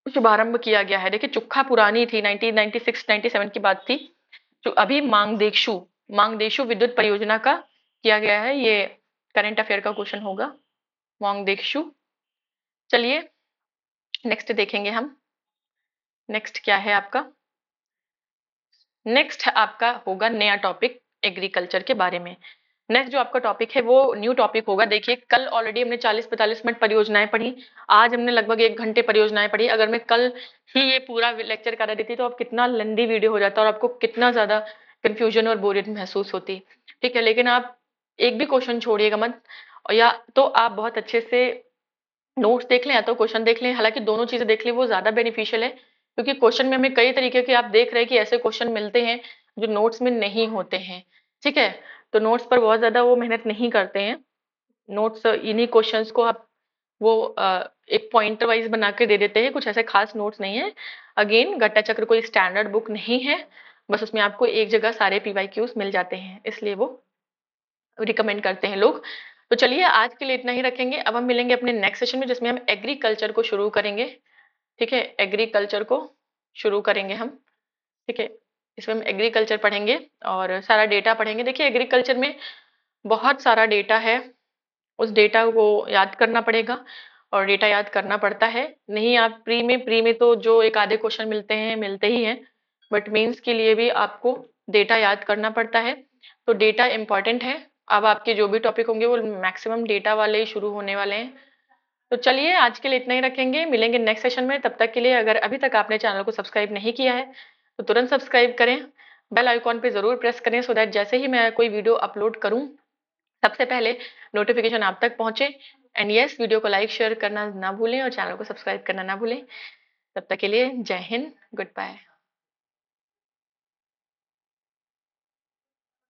शुभारंभ किया गया है? देखिए चुक्खा पुरानी थी, 1996-97 की बात थी। जो अभी मांगदेशु मांगदेशु विद्युत परियोजना का किया गया है। ये करंट अफेयर का क्वेश्चन होगा, मांगदेशु। चलिए नेक्स्ट देखेंगे हम। नेक्स्ट क्या है आपका? नेक्स्ट आपका होगा नया टॉपिक एग्रीकल्चर के बारे में। नेक्स्ट जो आपका टॉपिक है वो न्यू टॉपिक होगा। देखिए कल ऑलरेडी हमने 40-45 मिनट परियोजनाएं पढ़ी, आज हमने लगभग 1 घंटे परियोजनाएं पढ़ी। अगर मैं कल ही ये पूरा लेक्चर करा देती तो अब कितना लंबी वीडियो हो जाता और आपको कितना ज्यादा कंफ्यूजन और बोरियत महसूस होती। ठीक है, लेकिन आप एक भी क्वेश्चन छोड़िएगा मत, और या तो आप बहुत अच्छे से नोट्स देख लें या तो क्वेश्चन देख लें। हालांकि दोनों चीजें देख लें वो ज्यादा बेनिफिशियल है, क्योंकि क्वेश्चन में हमें कई तरीके के आप देख रहे हैं कि ऐसे क्वेश्चन मिलते हैं जो नोट्स में नहीं होते हैं। ठीक है, तो नोट्स पर बहुत ज्यादा वो मेहनत नहीं करते हैं। नोट्स इन्हीं क्वेश्चंस को आप वो एक पॉइंटर वाइज बना के दे देते हैं, कुछ ऐसे खास नोट्स नहीं है। अगेन घट्टा चक्र कोई स्टैंडर्ड बुक नहीं है, बस उसमें आपको एक जगह सारे पीवाईक्यूज मिल जाते हैं, इसलिए वो रिकमेंड करते हैं लोग। तो चलिए आज के लिए इतना ही रखेंगे। अब हम मिलेंगे अपने नेक्स्ट सेशन में जिसमें हम एग्रीकल्चर को शुरू करेंगे। ठीक है, एग्रीकल्चर को शुरू करेंगे हम। ठीक है, इसमें हम एग्रीकल्चर पढ़ेंगे और सारा डेटा पढ़ेंगे। देखिए एग्रीकल्चर में बहुत सारा डेटा है, उस डेटा को याद करना पड़ेगा, और डेटा याद करना पड़ता है। नहीं आप प्री में तो जो एक आधे क्वेश्चन मिलते हैं मिलते ही हैं, बट मेंस के लिए भी आपको डेटा याद करना पड़ता है। तो डेटा इंपॉर्टेंट है। अब आपके जो भी टॉपिक होंगे वो मैक्सिमम डेटा वाले ही शुरू होने वाले हैं। तो चलिए आज के लिए इतना ही रखेंगे, मिलेंगे नेक्स्ट सेशन में। तब तक के लिए अगर अभी तक आपने चैनल को सब्सक्राइब नहीं किया है तो तुरंत सब्सक्राइब करें, बेल आइकॉन पे जरूर प्रेस करें, सो दैट जैसे ही मैं कोई वीडियो अपलोड करूं सबसे पहले नोटिफिकेशन आप तक पहुंचे। एंड यस, वीडियो को लाइक शेयर करना ना भूलें और चैनल को सब्सक्राइब करना ना भूलें। तब तक के लिए जय हिंद, गुड बाय।